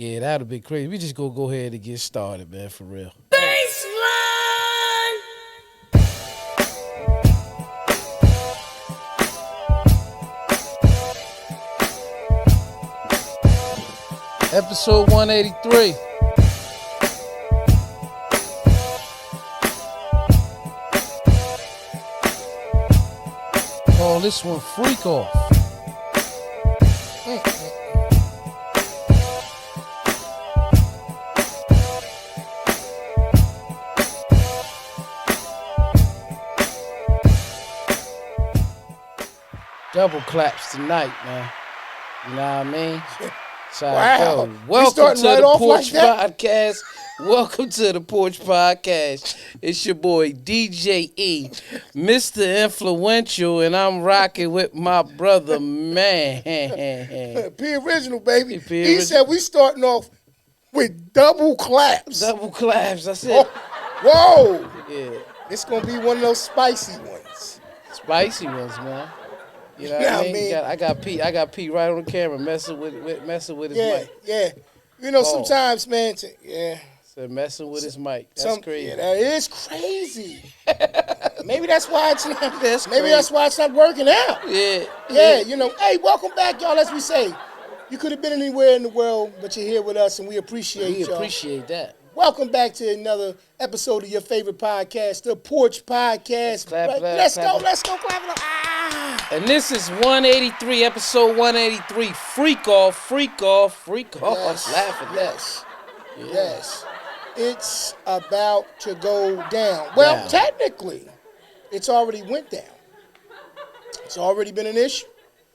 Yeah, that would be crazy. We just gonna go ahead and get started, man, for real. Baseline! Episode 183. Call this one Freak Off. Double claps tonight, man. You know what I mean? So Wow. yo, welcome to right the off Porch like that? Podcast. Welcome to the Porch Podcast. It's your boy DJ E, Mr. Influential, and I'm rocking with my brother, man. P original, baby. P He said we starting off with double claps. Double claps. That's it. Whoa. Yeah, It's going to be one of those spicy ones. spicy ones, man. You know what I mean? I got Pete right on the camera messing with his mic. Yeah. You know, Pause. sometimes, man, yeah. So messing with his mic. That's crazy. Yeah, that is crazy. Maybe that's why it's not. That's maybe crazy. that's why it's not working out. Yeah. You know. Hey, welcome back, y'all. As we say, you could have been anywhere in the world, but you're here with us, and we appreciate We y'all. appreciate that. Welcome back to another episode of your favorite podcast, the Porch Podcast. Clap, Let's clap. go, clap it up. Ah. And this is 183, episode 183. Freak off. Yes. Laugh at Yes. Yes. It's about to go down. Well, Down. technically, it's already went down. It's already been an issue.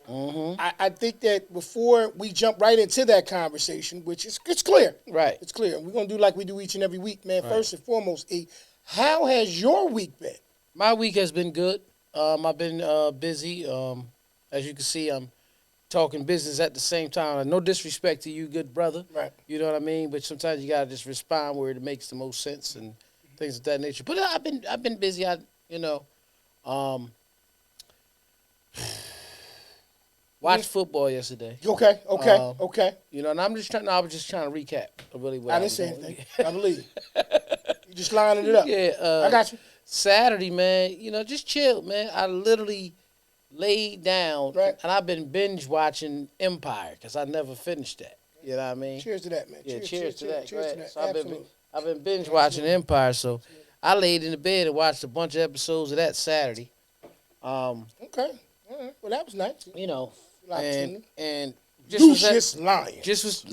Mm-hmm. I think that before we jump right into that conversation, which is it's clear. Right. It's clear. We're going to do like we do each and every week, man. Right. First and foremost, E, how has your week been? My week has been good. I've been busy. As you can see, I'm talking business at the same time. No disrespect to you, good brother. Right. You know what I mean? But sometimes you gotta just respond where it makes the most sense and things of that nature. But I've been busy. Watched football yesterday. Okay. You know, and I was just trying to recap really what I didn't say anything. I believe. You just lining it up. Yeah. I got you. Saturday, man, you know, just chilled, man. I literally laid down, right. And I've been binge watching Empire because I never finished that. You know what I mean? Cheers to that, man. Yeah, cheers to that. Cheers to that. So Absolutely. I've been binge watching Empire, so I laid in the bed and watched a bunch of episodes of that Saturday. Okay. All right. Well, that was nice. You know, and just was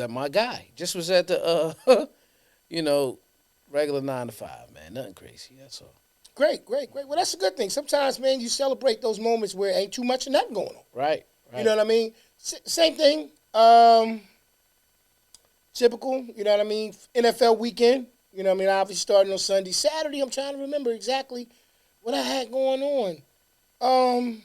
my guy. Just was at the you know, regular 9 to 5, man. Nothing crazy. That's all. Great. Well, that's a good thing. Sometimes, man, you celebrate those moments where ain't too much of nothing going on. Right. You know what I mean? Same thing. Typical, you know what I mean? NFL weekend, you know what I mean? Obviously starting on Sunday. Saturday, I'm trying to remember exactly what I had going on.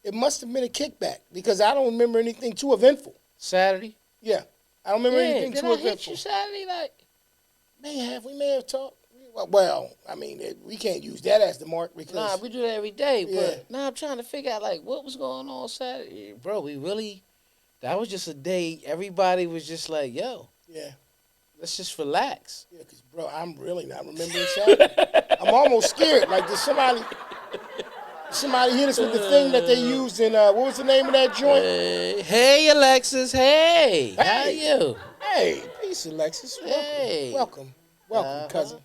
It must have been a kickback because I don't remember anything too eventful. Saturday? Yeah. I don't remember anything too eventful. Hit you Saturday night? We may have talked. Well, I mean, we can't use that as the mark because... Nah, we do that every day, Yeah. but now I'm trying to figure out, like, what was going on Saturday. Bro, that was just a day, everybody was just like, yo. Yeah. Let's just relax. Yeah, because, bro, I'm really not remembering Saturday. I'm almost scared. Like, did somebody hit us with the thing that they used in, what was the name of that joint? Hey, Alexis. Hey. How are you? Hey, peace, Alexis. Hey. Welcome, cousin.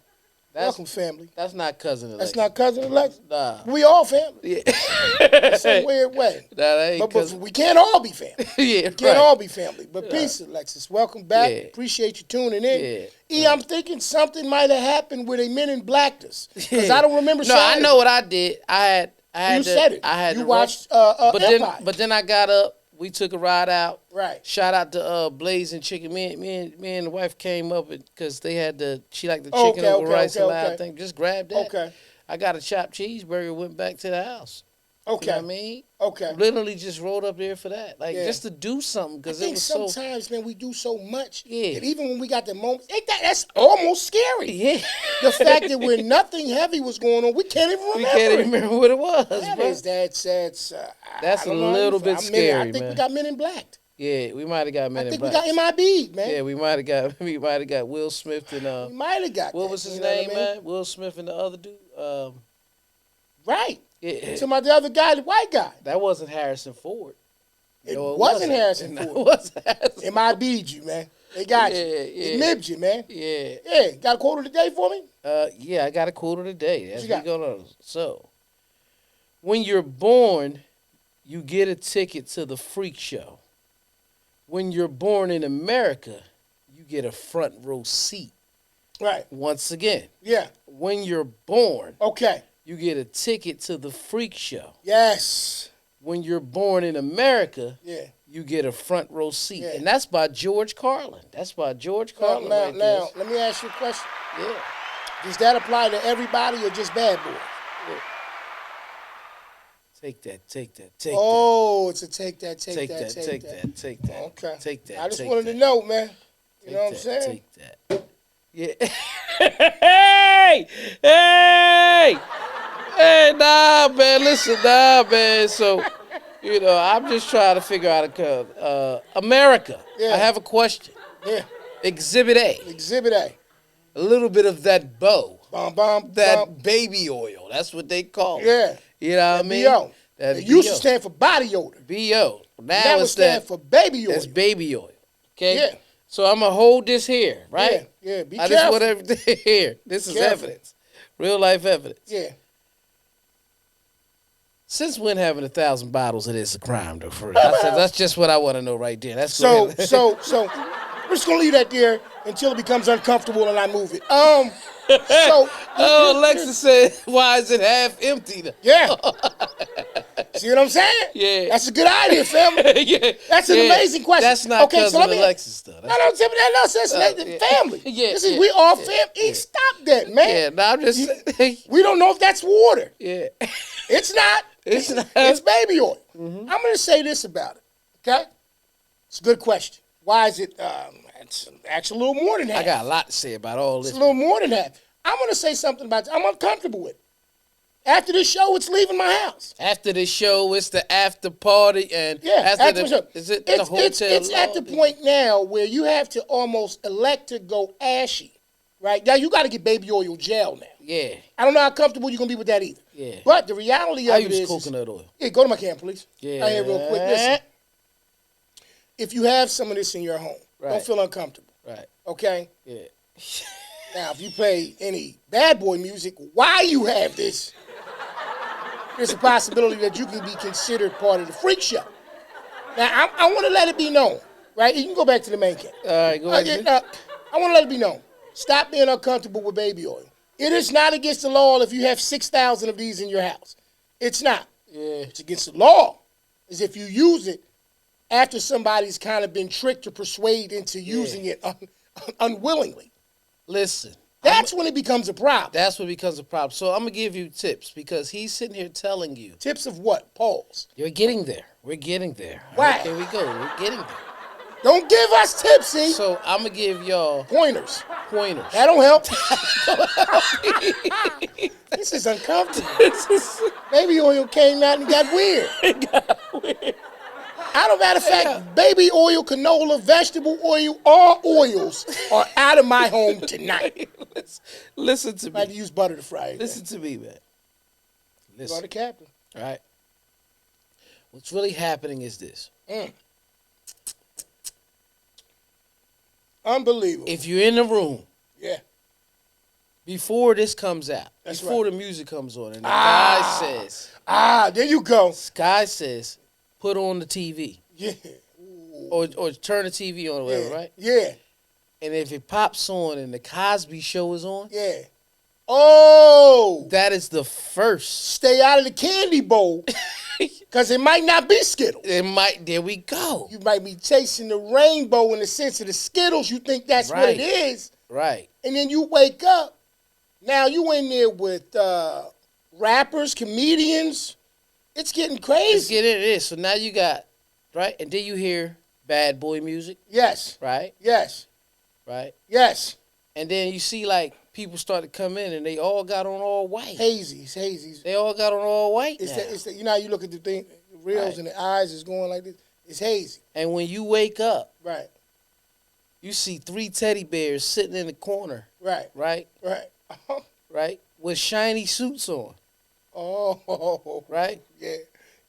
Welcome, family. That's not cousin Alexis. That's not cousin Alexis? Nah. We all family. Yeah. In some weird way. That ain't but cousin. we can't all be family. Yeah, we can't all be family. But peace, Alexis. Welcome back. Yeah. Appreciate you tuning in. Yeah. E, I'm thinking something might have happened where they men in blacked us. Because I don't remember No, Saturday. I know what I did. I had You said it. I had you to watched Empire. but then I got up. We took a ride out. Right. Shout out to Blazing Chicken. Me and the wife came up because they had she liked the chicken over rice and I think just grabbed that. Okay. I got a chopped cheeseburger. Went back to the house. Okay. You know what I mean? Okay. Literally just rolled up there for that. Like, just to do something because it was so... sometimes, man, we do so much. Yeah. That even when we got the moments, that's almost scary. Yeah. The fact that when nothing heavy was going on, we can't even remember. We can't even remember what it was, That's bro. That's a little bit scary, I think man. we got men in black. Yeah, we might have got Men I in think Black. we got MIB, man. Yeah, we might have got Will Smith and We might have got what that, was his you know what I name, mean? man? Will Smith and the other dude. Right. Yeah, So my the other guy, the white guy. that wasn't Harrison Ford. It No, wasn't Harrison No, Ford. it wasn't Harrison. MIB'd you, man. They got you. Yeah, They yeah. mibbed you, man. Yeah. Yeah. Got a quote of the day for me? Yeah, I got a quote of the day. As you we got? go on. So, when you're born, you get a ticket to the freak show. When you're born in America, you get a front row seat. Right. Once again, Yeah. when you're born, Okay. you get a ticket to the freak show. Yes. When you're born in America, Yeah. you get a front row seat. Yeah. And that's by George Carlin. That's by George Carlin. Now, right there. let me ask you a question. Yeah. Does that apply to everybody or just bad boys? Take that, take that, take Oh, it's a take that, that. take that, take that, take that. Okay. Take that. I just take wanted that. to know, man. You Take know what I'm that, saying? Take that. Yeah. Hey! Hey! Hey, nah, man. Listen, nah, man. So, I'm just trying to figure out America. Yeah. I have a question. Yeah. Exhibit A. Exhibit A. A little bit of that bow. Bum, bum, That bum. baby oil. That's what they call it. Yeah. You know what I That mean? B.O. That It used to B.O. stand for body odor. B.O. Now That would it's stand that. for baby oil. That's baby oil. Okay? Yeah. So I'm going to hold this here, right? Yeah. Be I careful. just want everything here. This is Careful. evidence. Real life evidence. Yeah. Since when having 1,000 bottles of this a crime, though, for real? That's just what I want to know right there. That's So, good. we're just gonna leave that there until it becomes uncomfortable and I move it. So, Oh, Alexa said, why is it half empty? Though? yeah. See what I'm saying? Yeah. That's a good idea, family. Yeah. That's an Yeah. amazing question. That's not okay. So let me. Alexis, though. No, Tim, that's yeah. family. Yeah, This is yeah, we all yeah, family. yeah. Stop that, man. Yeah, no, I'm just We don't know if that's water. yeah. It's not. It's not. It's baby oil. I'm going to say this about it. Okay? It's a good question. Why is it? It's actually a little more than that. I got a lot to say about all It's this. a little more than that. I'm going to say something about it. I'm uncomfortable with it. After this show, it's leaving my house. After the show, it's the after party, and Yeah, after the show. is it it's, the hotel? It's at the point now where you have to almost elect to go ashy, right? Now you got to get baby oil gel now. Yeah, I don't know how comfortable you're gonna be with that either. yeah. But the reality I of it use is, coconut oil. yeah, go to my camp, please. Yeah. Right here, real quick. Listen, if you have some of this in your home, don't Right. feel uncomfortable. Right. Okay. Yeah. Now, if you play any bad boy music while you have this, there's a possibility that you can be considered part of the freak show. Now, I want to let it be known, right? You can go back to the main camp. All right, go ahead. I want to let it be known. Stop being uncomfortable with baby oil. It is not against the law if you have 6,000 of these in your house. It's not. Yeah. It's against the law is if you use it after somebody's kind of been tricked or persuaded into using it unwillingly. Listen, That's when it becomes a problem. that's what becomes a problem. So I'm gonna give you tips because he's sitting here telling you Tips of what? Pause. you're getting there. We're getting there. All Right. right, there we go. We're getting there. Don't give us tips, see? So I'm gonna give y'all Pointers. pointers. That don't help. This is uncomfortable. Baby oil came out and got weird. Out of matter of fact, baby oil, canola, vegetable oil, all oils are out of my home tonight. Listen to I had me. to use butter to fry it. Listen to me, man. Butter Listen. captain. All right. What's really happening is this. Unbelievable. If you're in the room Yeah. before this comes out, That's before right. the music comes on, and the guy There you go. says, put on the TV Yeah. or turn the TV on or whatever, Yeah. right? Yeah. And if it pops on and the Cosby Show is on, Yeah. Oh. that is the first. Stay out of the candy bowl because it might not be Skittles. There we go. You might be chasing the rainbow in the sense of the Skittles. You think that's what it Right. is. Right. And then you wake up. Now you in there with rappers, comedians. It's getting crazy. Let's get into this. So now you got, right? And then you hear bad boy music, Yes. right? Yes. Right? Yes. And then you see like people start to come in and they all got on all white. Hazies. They all got on all white It's now. the, you know how you look at the thing, the reels Right. and the eyes is going like this. It's hazy. And when you wake up, Right. you see 3 teddy bears sitting in the corner, Right. right? Right. Right? With shiny suits on, Oh. right? Yeah.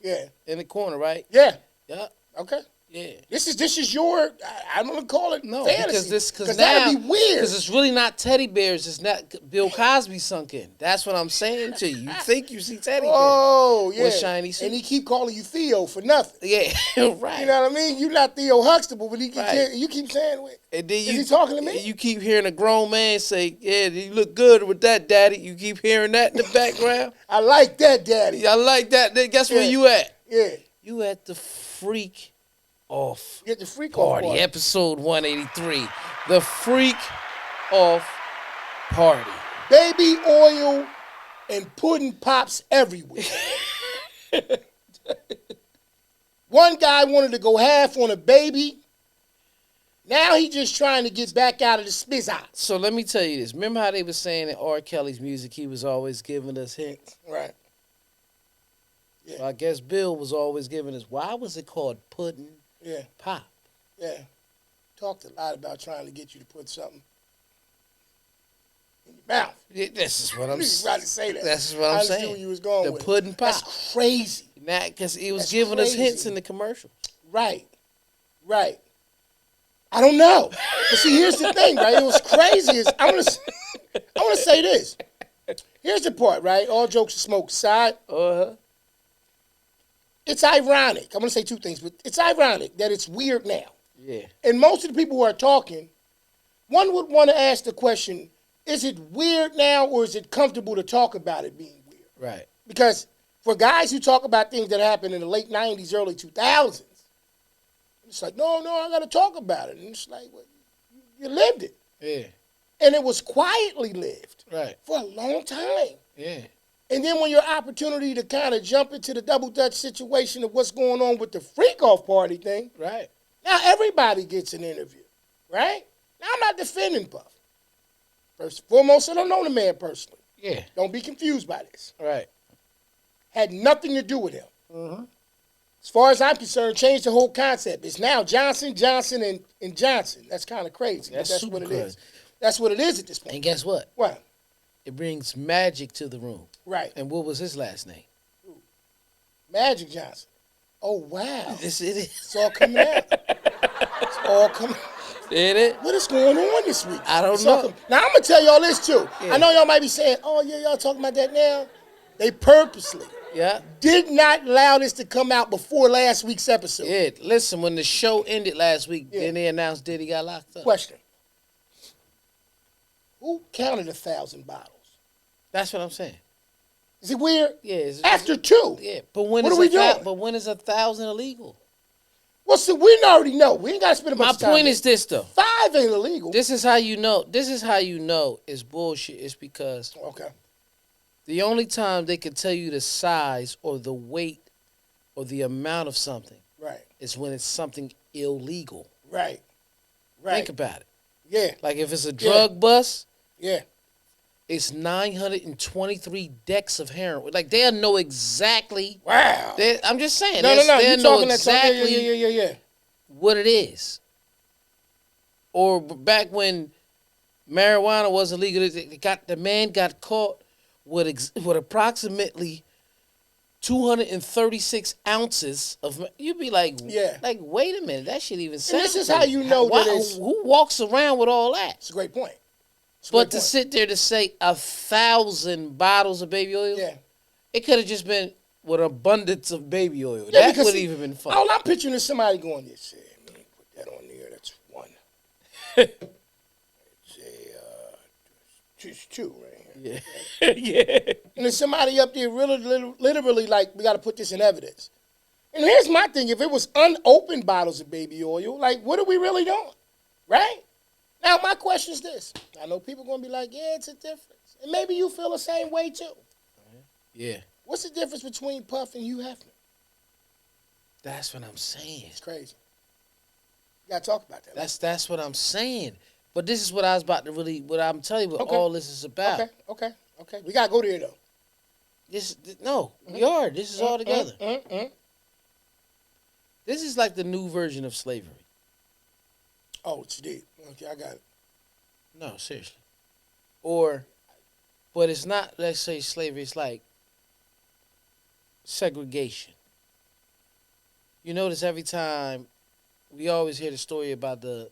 Yeah. In the corner, right? Yeah. Yeah. Okay. Yeah. This is your. I don't want to call it No, fantasy because that'd be weird. Because it's really not teddy bears. It's not Bill Cosby sunk in. That's what I'm saying to you. You think you see teddy bears? Oh yeah. With shiny suits. And he keep calling you Theo for nothing. Yeah, right. You know what I mean? You're not Theo Huxtable, but Right. you keep saying, and then is he talking to me? You keep hearing a grown man say, "Yeah, you look good with that, daddy." You keep hearing that in the background. I like that, daddy. I like that. Then guess where you at? Yeah. You at the freak off Get the freak off party. party. Episode 183. The freak off party. Baby oil and pudding pops everywhere. One guy wanted to go half on a baby. Now he just trying to get back out of the spizot. So let me tell you this. Remember how they were saying in R. Kelly's music he was always giving us hints? Right. Yeah. So I guess Bill was always giving us, why was it called pudding Yeah. pop? Yeah. Talked a lot about trying to get you to put something in your mouth. Yeah, this is what I'm You about to say that. This is what I'm I saying. knew where you was going The with it. pudding pop. That's crazy. Because he was That's giving us crazy. hints in the commercial. Right. Right. I don't know. But see, here's the thing, right? It was crazy. I want to say this. Here's the part, right? All jokes and smoke aside. Uh-huh. It's ironic. I'm going to say two things, but it's ironic that it's weird now. Yeah. And most of the people who are talking, one would want to ask the question, is it weird now or is it comfortable to talk about it being weird? Right. Because for guys who talk about things that happened in the late 90s, early 2000s, it's like, no, I got to talk about it. And it's like, well, you lived it. Yeah. And it was quietly lived Right. for a long time. Yeah. And then when your opportunity to kind of jump into the double dutch situation of what's going on with the freak off party thing, Right. now everybody gets an interview, right? Now I'm not defending Puff. First and foremost, I don't know the man personally. Yeah. Don't be confused by this. Right. Had nothing to do with him. Mm-hmm. As far as I'm concerned, change the whole concept. It's now Johnson, and Johnson. That's kind of crazy. But that's what it is. That's what it is at this point. And guess what? What? It brings magic to the room. Right. And what was his last name? Magic Johnson. Oh, wow. Yes, it is. It's all coming out. It's all coming out. Did it? What is going on this week? I don't know. Now, I'm going to tell y'all this, too. Yeah. I know y'all might be saying, oh, yeah, y'all talking about that now. They purposely Yeah. did not allow this to come out before last week's episode. Yeah. Listen, when the show ended last week, Yeah. then they announced Diddy got locked up. Question. Who counted 1,000 bottles? That's what I'm saying. Is it weird? Yeah. After two. Yeah. But when What is are we doing? But when is 1,000 illegal? Well, see, we already know. We ain't got to spend a bunch My of time. point is this, though. 5 ain't illegal. This is how you know. It's bullshit. It's because Okay. the only time they can tell you the size or the weight or the amount of something Right. is when it's something illegal. Right. Right. Think about it. Yeah. Like if it's a drug bust, Yeah. it's 923 decks of heroin. Like they'll know exactly. Wow. I'm just saying. No. They'll You're know talking exactly that talk. Yeah. what it is. Or back when marijuana wasn't legal, the man got caught with approximately 236 ounces of. You'd be like, Yeah. like wait a minute, that shit even sounds. this is how you know that it's- who walks around with all that. It's a great point. But to sit there to say 1,000 bottles of baby oil, Yeah. it could have just been with abundance of baby oil. Yeah, That because would see, even been fun. All I'm picturing is somebody going, "This, let me put that on there. That's one. It's two right here." Yeah, yeah. And there's somebody up there really, literally like, we got to put this in evidence. And here's my thing. If it was unopened bottles of baby oil, like, what are we really doing? Right? Now, my question is this. I know people are going to be like, yeah, it's a difference. And maybe you feel the same way, too. Yeah. What's the difference between Puff and Hugh Hefner? That's what I'm saying. It's crazy. You got to talk about that. That's what I'm saying. But this is what I was about to what I'm telling you what Okay. all this is about. Okay. We got to go there, though. We are. This is all together. This is like the new version of slavery. Oh, it's deep. Okay, I got it. No, seriously. Or, but it's not. Let's say slavery. It's like segregation. You notice every time we always hear the story about the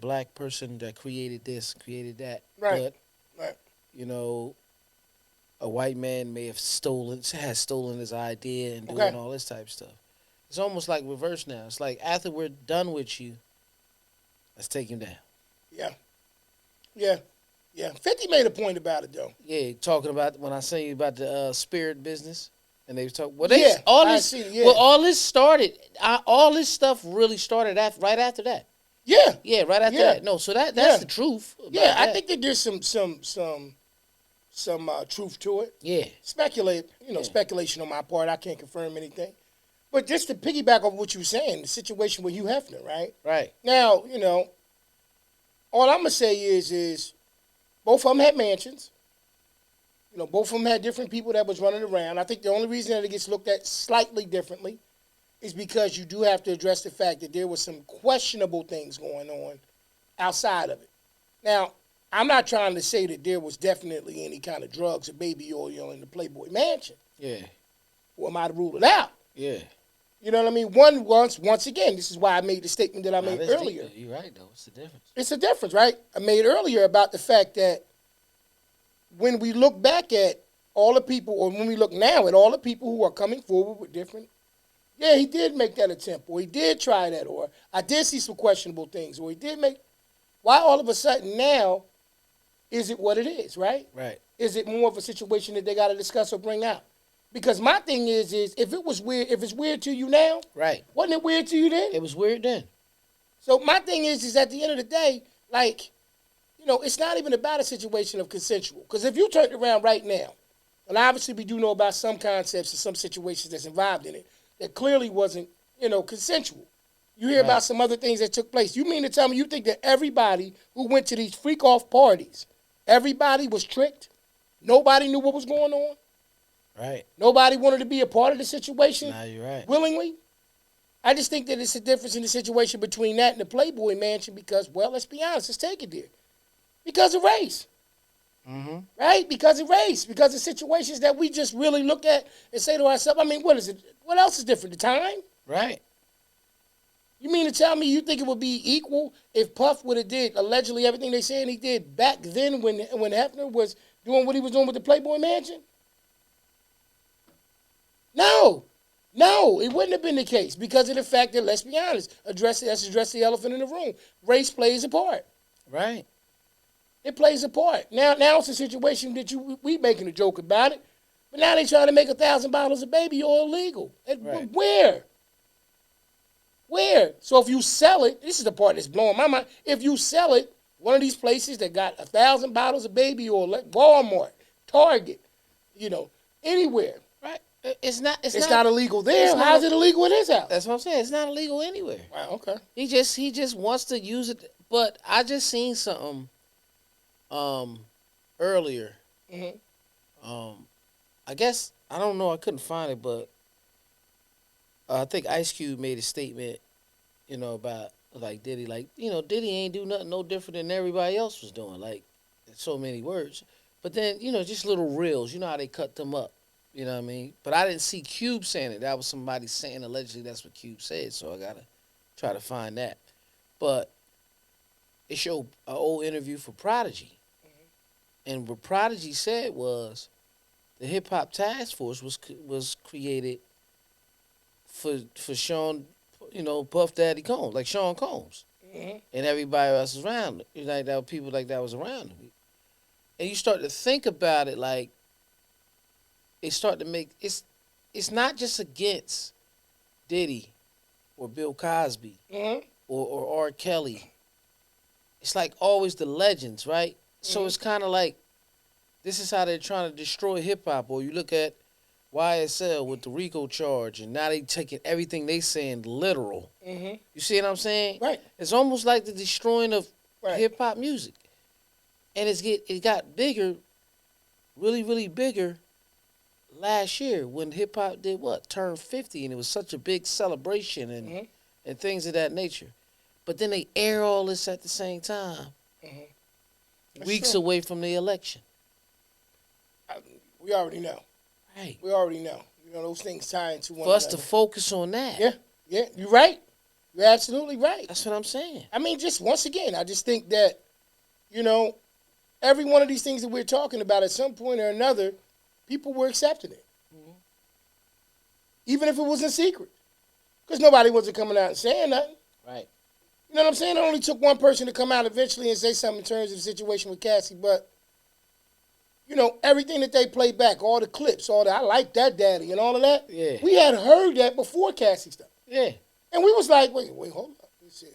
black person that created this, created that, Right. but Right. you know, a white man may have has stolen his idea and Okay. doing all this type of stuff. It's almost like reverse now. It's like after we're done with you, let's take him down. Yeah. Yeah. Yeah. 50 made a point about it though. Yeah, talking about when I say you about the spirit business, and they was talking. Well, Yeah, all I this. see it, yeah. Well, all this started. All this stuff really started right after that. Yeah. Yeah, right after Yeah. that. No, so that's Yeah. the truth. about Yeah, I that. think that there's some truth to it. Yeah, Yeah. Speculation on my part. I can't confirm anything. But just to piggyback off what you were saying, the situation with Hugh Hefner, right? right. Now, all I'm gonna say is both of them had mansions. Both of them had different people that was running around. I think the only reason that it gets looked at slightly differently is because you do have to address the fact that there was some questionable things going on outside of it. Now, I'm not trying to say that there was definitely any kind of drugs or baby oil in the Playboy Mansion. Yeah, Who am I to rule it out? yeah. You know what I mean? Once again, this is why I made the statement that I made earlier. You're right, though. What's the difference? It's a difference, right? I made earlier about the fact that when we look back at all the people, or when we look now at all the people who are coming forward with different, yeah, he did make that attempt, or he did try that, or I did see some questionable things, or he did make, why all of a sudden now is it what it is, right? Right. Is it more of a situation that they got to discuss or bring out? Because my thing is if it was weird, if it's weird to you now, Right. wasn't it weird to you then? It was weird then. So my thing is at the end of the day, like, it's not even about a situation of consensual. Because if you turned around right now, and obviously we do know about some concepts and some situations that's involved in it that clearly wasn't, consensual. You hear about some other things that took place. You mean to tell me you think that everybody who went to these freak off parties, everybody was tricked? Nobody knew what was going on? Right. Nobody wanted to be a part of the situation Nah, you're right. willingly? I just think that it's a difference in the situation between that and the Playboy Mansion because, well, let's be honest, let's take it there. Because of race. Mm-hmm. Right? Because of race. Because of situations that we just really look at and say to ourselves, I mean, what is it? What else is different? The time? Right. You mean to tell me you think it would be equal if Puff would have did allegedly everything they saying he did back then when Hefner was doing what he was doing with the Playboy Mansion? No. No, it wouldn't have been the case because of the fact that, let's be honest, let's address the elephant in the room. Race plays a part. Right. It plays a part. Now it's a situation that we making a joke about it, but now they trying to make 1,000 bottles of baby oil legal. Right. Where? Where? So if you sell it, this is the part that's blowing my mind. If you sell it, one of these places that got 1,000 bottles of baby oil, like Walmart, Target, anywhere. Right. It's not illegal there. How's it illegal in his house? That's what I'm saying. It's not illegal anywhere. Wow, okay. He just wants to use it. But I just seen something earlier. Mm-hmm. I guess I don't know. I couldn't find it, but I think Ice Cube made a statement, about like Diddy, Diddy ain't do nothing no different than everybody else was doing, like in so many words. But then just little reels. You know how they cut them up. You know what I mean? But I didn't see Cube saying it. That was somebody saying allegedly that's what Cube said. So I gotta try to find that. But it showed an old interview for Prodigy. And what Prodigy said was the Hip Hop Task Force was created for Sean, Puff Daddy Combs, like Sean Combs, Mm-hmm. and everybody else around him. Like that, people like that was around him. And you start to think about it, like it start to make it's not just against Diddy or Bill Cosby Mm-hmm. or R. Kelly. It's like always the legends, right? So it's kind of like this is how they're trying to destroy hip hop. Or you look at YSL with the RICO charge, and now they taking everything they saying literal. Mm-hmm. You see what I'm saying? Right. It's almost like the destroying of Right. hip hop music, and it got bigger, really really bigger, last year when hip hop did what? Turned 50, and it was such a big celebration and things of that nature. But then they air all this at the same time, weeks true. away from the election. We already know. Right. We already know. You know, those things tie into one For us another. to focus on that. Yeah, yeah, you're right. You're absolutely right. That's what I'm saying. I mean, just once again, I just think that, you know, every one of these things that we're talking about at some point or another, people were accepting it. Even if it was in secret. Because nobody wasn't coming out and saying nothing. Right. You know what I'm saying? It only took one person to come out eventually and say something in terms of the situation with Cassie, but, you know, everything that they played back, all the clips, all that, I like that daddy and all of that. Yeah. We had heard that before Cassie stuff. Yeah. And we was like, wait, hold up. Let's see.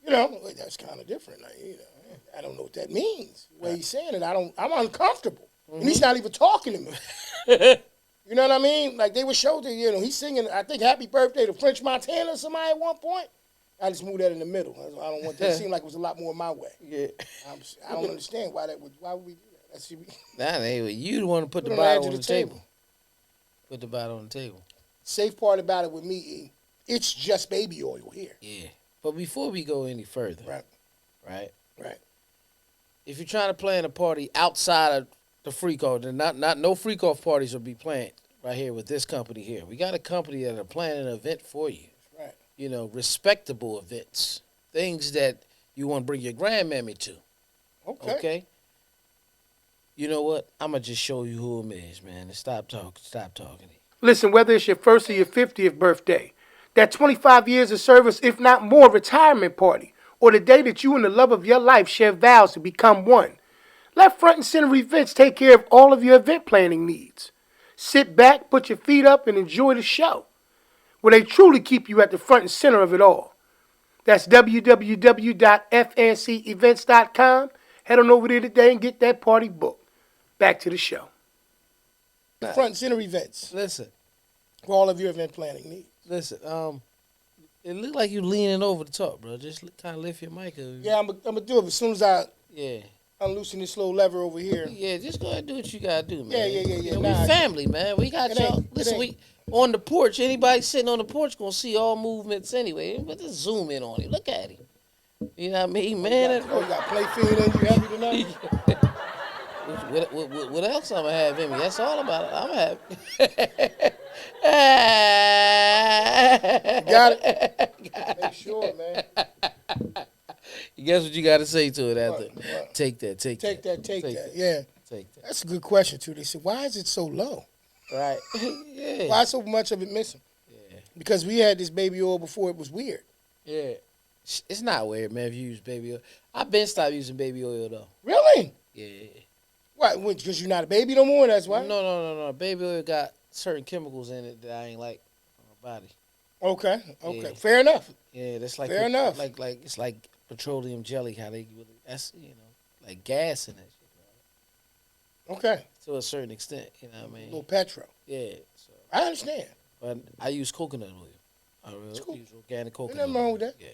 You know, that's kind of different. Like, you know, I don't know what that means. The way he's saying it, I'm uncomfortable. And he's not even talking to me. You know what I mean? Like, they were showing, you know, he's singing, I think, Happy Birthday to French Montana or somebody at one point. I just moved that in the middle. I don't want that. It seemed like it was a lot more my way. Yeah. I don't understand why would we do that? That should be Nah, you the one to put the on bottle edge on of the table. Put the bottle on the table. Safe part about it with me, E, it's just baby oil here. Yeah. But before we go any further, Right. right? If you're trying to plan a party outside of the freak off, then not no freak off parties will be planned right here with this company here. We got a company that are planning an event for you. Right. You know, respectable events, things that you want to bring your grandmammy to. Okay. You know what? I'm gonna just show you who 'em is, man. And stop talking. Listen, whether it's your first or your 50th birthday, that 25 years of service, if not more, retirement party, or the day that you and the love of your life share vows to become one, let Front and Center Events take care of all of your event planning needs. Sit back, put your feet up, and enjoy the show, where they truly keep you at the front and center of it all. That's www.fncevents.com. Head on over there today and get that party booked. Back to the show. Front and Center Events. Listen, For all of your event planning needs. listen. It looked like you leaning over the top, bro. Just kind of lift your mic up. Yeah, I'm going to do it as soon as I Yeah. unloosen this little lever over here. Yeah, just go ahead and do what you gotta do, man. Yeah. You know, Nah, we family, man. We got it y'all. ain't- it Listen, ain't. we on the porch. Anybody sitting on the porch gonna see all movements anyway. But just zoom in on him. Look at him. You know what I mean, man? You got play feed in you heavy tonight? What else I'm gonna have in me? That's all about it. I'm happy. Got it? Make sure, man. Guess what you got to say to it after? What? Take that. Take that. Yeah. Take that. That's a good question, too. They said, why is it so low? Right. Yeah. Why is so much of it missing? Yeah. Because we had this baby oil before it was weird. Yeah. It's not weird, man, if you use baby oil. I've been stopped using baby oil, though. Really? Yeah. Why? Because you're not a baby no more? That's why? No. Baby oil got certain chemicals in it that I ain't like on my body. Okay. Yeah. Fair enough. Yeah, that's like Fair enough. Like it's like petroleum jelly. How they that's like gas in that shit. Right? Okay. To a certain extent, you know what I mean. A little petro. Yeah. So, I understand. but I use coconut oil. I cool. use organic coconut. Ain't nothing wrong with that. Yeah.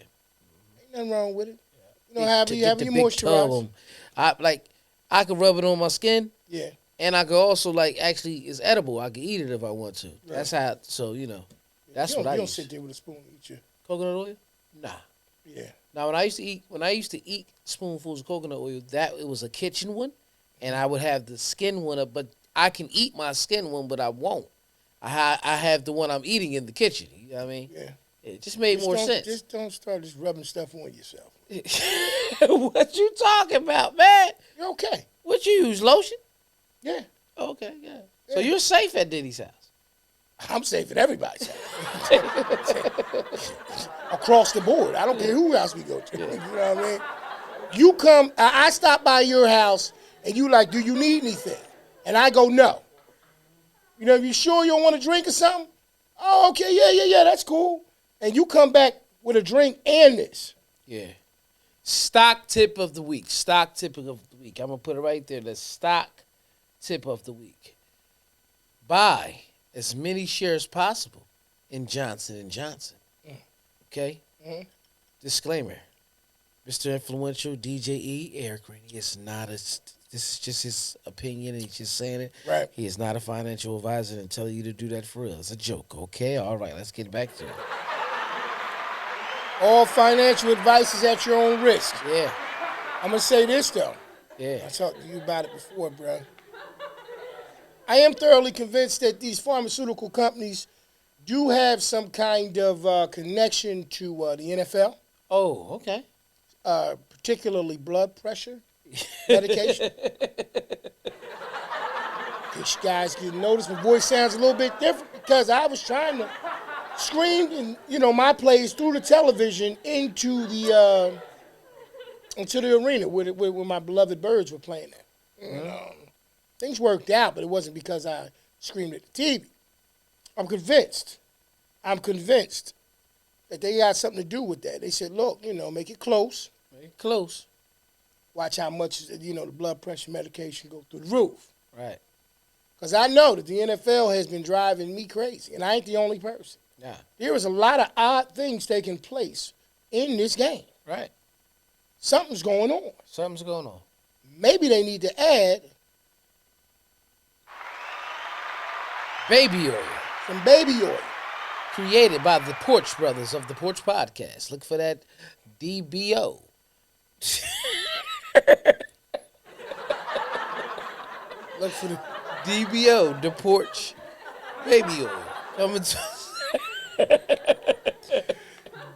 Ain't nothing wrong with it. You know, To having get the you big moisturize. I could rub it on my skin. Yeah. And I could also actually it's edible. I could eat it if I want to. Right. That's how. So that's what I use. You don't sit there with a spoon and eat your coconut oil. Nah. Yeah. Now when I used to eat spoonfuls of coconut oil, it was a kitchen one, and I would have the skin one up. But I can eat my skin one, but I won't. I have the one I'm eating in the kitchen. You know what I mean? Yeah. It just made more sense. Just don't start just rubbing stuff on yourself. What you talking about, man? You're okay. What you use, lotion? Yeah. Okay, yeah. So you're safe at Diddy's house. I'm safe at everybody's house. Across the board. I don't care who else we go to. You know what I mean? You come, I stop by your house, and you like, do you need anything? And I go, no. You know, you sure you don't want a drink or something? Oh, okay, yeah, that's cool. And you come back with a drink and this. Yeah. Stock tip of the week. Stock tip of the week. I'm going to put it right there. The stock tip of the week. Buy as many shares possible in Johnson & Johnson. Okay? Mm-hmm. Disclaimer. Mr. Influential, DJ E, Eric Rainey, it's not a This is just his opinion, and he's just saying it. Right. He is not a financial advisor and tell you to do that for real. It's a joke, okay? All right, let's get back to it. All financial advice is at your own risk. Yeah, I'm going to say this, though. yeah. I talked to you about it before, bro. I am thoroughly convinced that these pharmaceutical companies do have some kind of connection to the NFL, Oh, okay. particularly blood pressure medication. In case you guys can notice, my voice sounds a little bit different because I was trying to scream, my plays through the television into the arena where my beloved Birds were playing at. And, things worked out, but it wasn't because I screamed at the TV. I'm convinced that they got something to do with that. They said, look, make it close. Make it close. Watch how much, the blood pressure medication go through the roof. Right. Because I know that the NFL has been driving me crazy, and I ain't the only person. Yeah. There is a lot of odd things taking place in this game. Right. Something's going on. Something's going on. Maybe they need to add Baby oil. some baby oil. Created by the Porch brothers of the Porch Podcast. Look for that DBO. Look for the DBO, the Porch Baby Oil. Coming to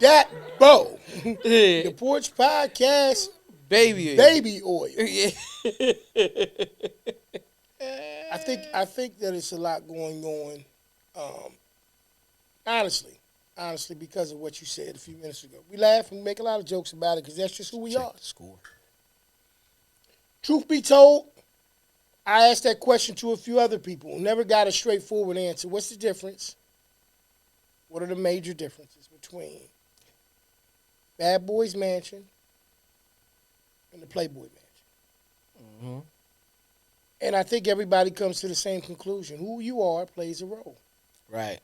that bow. Yeah. The Porch Podcast Baby Oil. baby oil. Yeah. I think that it's a lot going on. Honestly, because of what you said a few minutes ago. We laugh and make a lot of jokes about it because that's just who we are. School. Truth be told, I asked that question to a few other people. Never got a straightforward answer. What's the difference? What are the major differences between Bad Boys Mansion and the Playboy Mansion? Mm-hmm. And I think everybody comes to the same conclusion. Who you are plays a role. Right.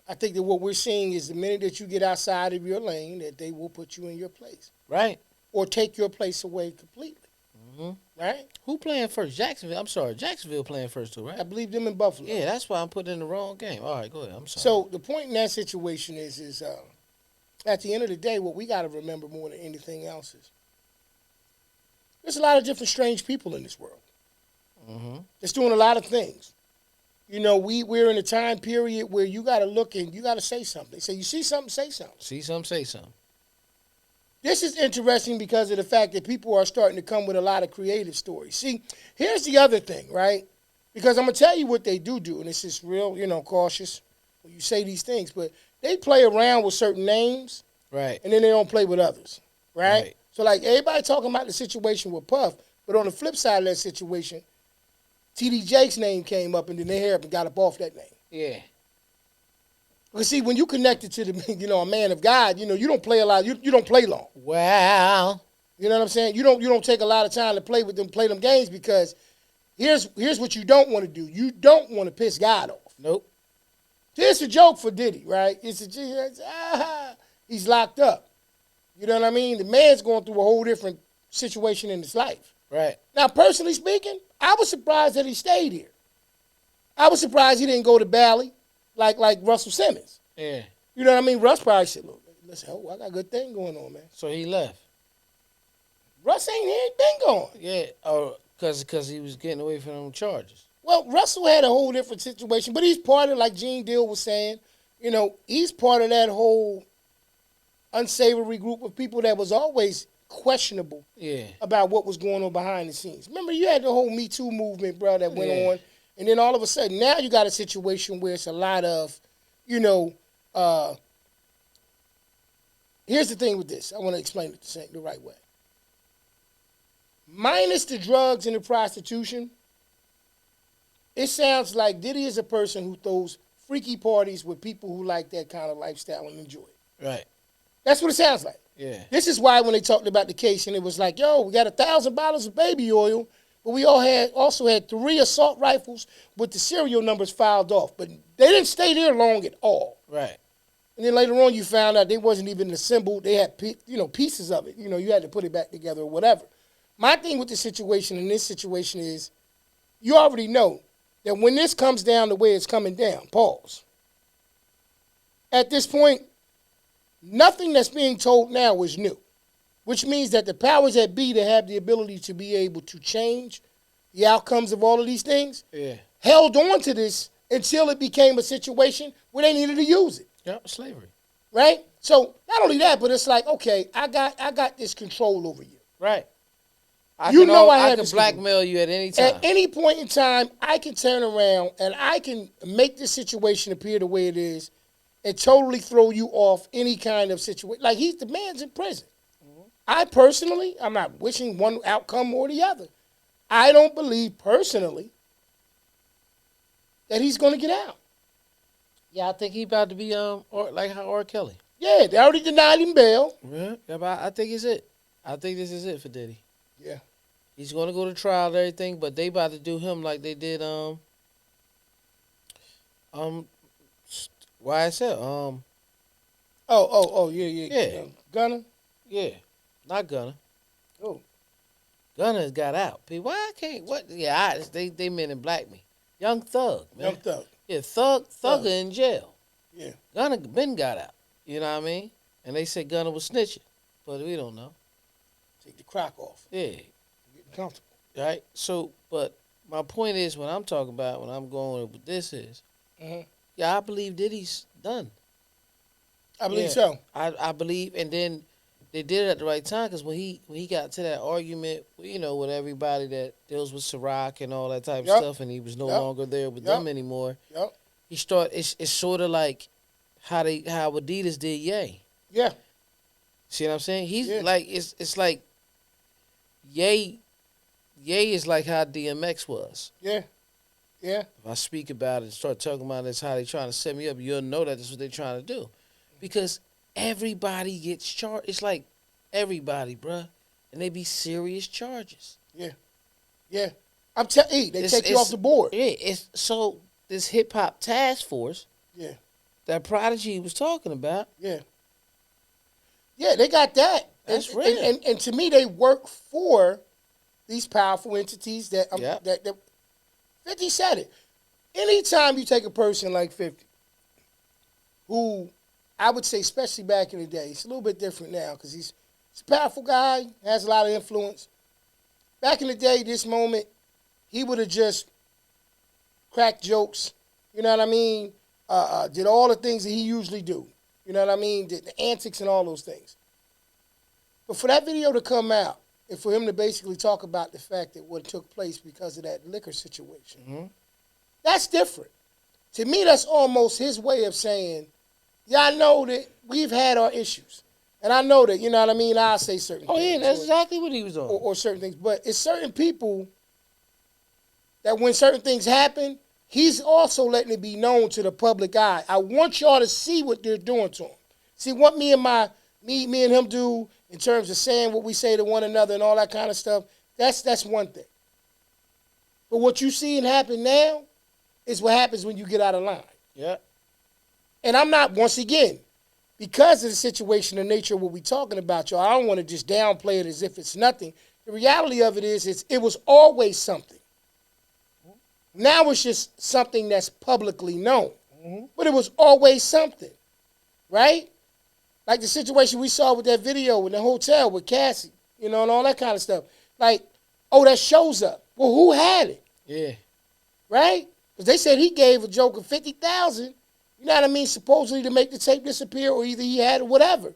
I think that what we're seeing is the minute that you get outside of your lane, that they will put you in your place. Right. Or take your place away completely. Mm-hmm. Right? Who playing first? Jacksonville. I'm sorry. Jacksonville playing first too, right? I believe them in Buffalo. Yeah, that's why I'm putting in the wrong game. All right, go ahead. I'm sorry. So the point in that situation is at the end of the day, what we got to remember more than anything else is there's a lot of different strange people in this world. Mm-hmm. That's doing a lot of things. We're in a time period where you got to look and you got to say something. So you see something, say something. See something, say something. This is interesting because of the fact that people are starting to come with a lot of creative stories. See, here's the other thing, right? Because I'm going to tell you what they do, and this is real, cautious when you say these things, but they play around with certain names, Right. and then they don't play with others, right? Right. So, like, everybody talking about the situation with Puff, but on the flip side of that situation, T.D. Jake's name came up, and then they hurry up and got up off that name. Yeah. Because, see, when you connected to the, a man of God, you don't play a lot. You don't play long. Well. You know what I'm saying? You don't take a lot of time to play them games because here's what you don't want to do. You don't want to piss God off. Nope. It's a joke for Diddy, right? He's locked up. You know what I mean? The man's going through a whole different situation in his life. Right. Now, personally speaking, I was surprised that he stayed here. I was surprised he didn't go to Bali like Russell Simmons. Yeah. You know what I mean? Russ probably said, look, listen, I got a good thing going on, man. So he left. Russ ain't anything going. Yeah. Oh, because he was getting away from them charges. Well, Russell had a whole different situation, but he's part of, like Gene Deal was saying, he's part of that whole unsavory group of people that was always questionable about what was going on behind the scenes. Remember, you had the whole Me Too movement, bro, that went on, and then all of a sudden, now you got a situation where it's a lot of, here's the thing with this. I want to explain it the right way. Minus the drugs and the prostitution, it sounds like Diddy is a person who throws freaky parties with people who like that kind of lifestyle and enjoy it. Right. That's what it sounds like. Yeah. This is why when they talked about the case and it was like, we got 1,000 bottles of baby oil, but we also had 3 assault rifles with the serial numbers filed off. But they didn't stay there long at all. Right. And then later on you found out they wasn't even assembled. They had, pieces of it. You had to put it back together or whatever. My thing with the situation in this situation is you already know that when this comes down the way it's coming down, pause. At this point, nothing that's being told now is new, which means that the powers that be that have the ability to be able to change the outcomes of all of these things held on to this until it became a situation where they needed to use it. Yep, slavery. Right? So not only that, but it's like, okay, I got this control over you. Right. I can blackmail you at any time. At any point in time, I can turn around and I can make this situation appear the way it is and totally throw you off any kind of situation. Like, the man's in prison. I personally, I'm not wishing one outcome or the other. I don't believe personally that he's going to get out. Yeah, I think he about to be like how R. Kelly. Yeah, they already denied him bail. Yeah, but I think it's it. I think this is it for Diddy. Yeah. He's going to go to trial and everything, but they about to do him like they did YSL. Yeah. Gunner? Yeah. Not Gunner. Oh. Gunner's got out. Why I can't what they men in black me. Young Thug, man. Young Thug. Yeah, Thugger in jail. Yeah. Gunner been got out. You know what I mean? And they said Gunner was snitching. But we don't know. Take the crack off. Yeah. Getting comfortable. Right? So, but my point is, when I'm talking about, when I'm going with this is, I believe Diddy's done. I believe so. I believe, and then they did it at the right time, because when he got to that argument, with everybody that deals with Ciroc and all that type of stuff, and he was no longer there with them anymore, he started, it's sort of like how Adidas did Ye. Yeah. See what I'm saying? He's like, it's like Ye is like how DMX was. Yeah. Yeah. If I speak about it and start talking about this, how they trying to set me up, you'll know that that's what they're trying to do. Because everybody gets charged. It's like everybody, bruh. And they be serious charges. Yeah. Yeah. I'm telling you, they take you off the board. Yeah. So this hip-hop task force that Prodigy was talking about. Yeah. Yeah, they got that. That's real. And to me, they work for these powerful entities that 50 said it. Anytime you take a person like 50, who I would say, especially back in the day, it's a little bit different now because he's a powerful guy, has a lot of influence. Back in the day, this moment, he would have just cracked jokes, you know what I mean? Did all the things that he usually do, you know what I mean? Did the antics and all those things. But for that video to come out, and for him to basically talk about the fact that what took place because of that liquor situation, that's different. To me, that's almost his way of saying, yeah, I know that we've had our issues. And I know that, you know what I mean, I'll say certain things. Oh, yeah, that's exactly what he was on. Or certain things. But it's certain people that when certain things happen, he's also letting it be known to the public eye. I want y'all to see what they're doing to him. See, what me and him do in terms of saying what we say to one another and all that kind of stuff, that's one thing. But what you see and happen now is what happens when you get out of line. Yeah. And I'm not, once again, because of the situation, the nature of what we're talking about, y'all, I don't want to just downplay it as if it's nothing. The reality of it is it was always something. Now it's just something that's publicly known. But it was always something, right? Like the situation we saw with that video in the hotel with Cassie, you know, and all that kind of stuff. Like, oh, that shows up. Well, who had it? Yeah. Right? Because they said he gave a joke of $50,000, you know what I mean, supposedly to make the tape disappear, or either he had it or whatever.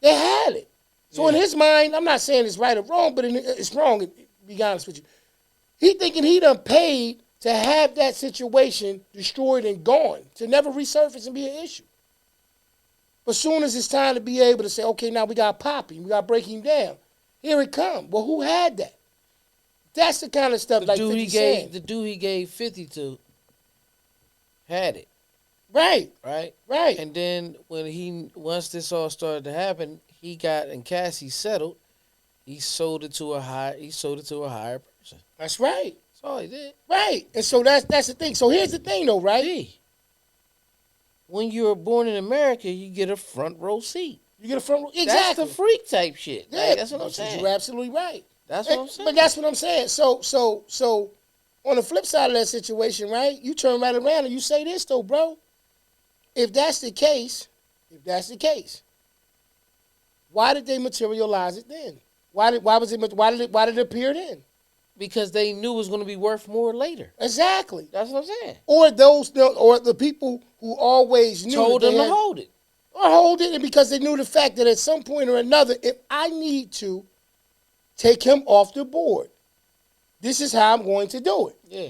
They had it. So in his mind, I'm not saying it's right or wrong, but it's wrong, to be honest with you. He thinking he done paid to have that situation destroyed and gone, to never resurface and be an issue. But soon as it's time to be able to say, okay, now we got to pop him, we got to break him down, here it come. Well, who had that? That's the kind of stuff the like dude 50 Cent. The dude he gave 50 to had it. Right. Right? Right. And then once this all started to happen, he got, and Cassie settled, he sold it to a higher person. That's right. That's all he did. Right. And so that's the thing. So here's the thing though, right? When you're born in America, you get a front row seat. You get a front row. That's Exactly. the freak type shit. Yeah, Like, that's what I'm saying. You're absolutely right. That's what I'm saying. But that's what I'm saying. So on the flip side of that situation, right? You turn right around and you say this though, bro. If that's the case, why did they materialize it then? Why did it appear then? Because they knew it was going to be worth more later. Exactly. That's what I'm saying. Or the people who always knew Told them to hold it. Or hold it, and because they knew the fact that at some point or another, if I need to take him off the board, this is how I'm going to do it. Yeah.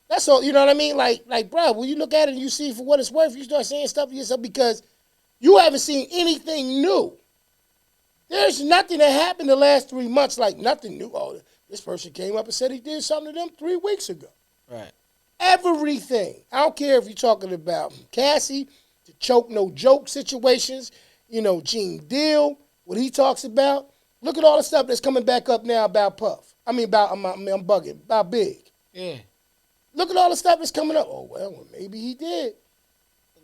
That's all. You know what I mean? Like, bro, when you look at it and you see for what it's worth, you start saying stuff to yourself because you haven't seen anything new. There's nothing that happened the last 3 months, like nothing new. Oh, this person came up and said he did something to them 3 weeks ago. Right. Everything. I don't care if you're talking about Cassie, the choke no joke situations, Gene Deal, what he talks about. Look at all the stuff that's coming back up now about Puff. I'm bugging, about Big. Yeah. Look at all the stuff that's coming up. Oh, well maybe he did.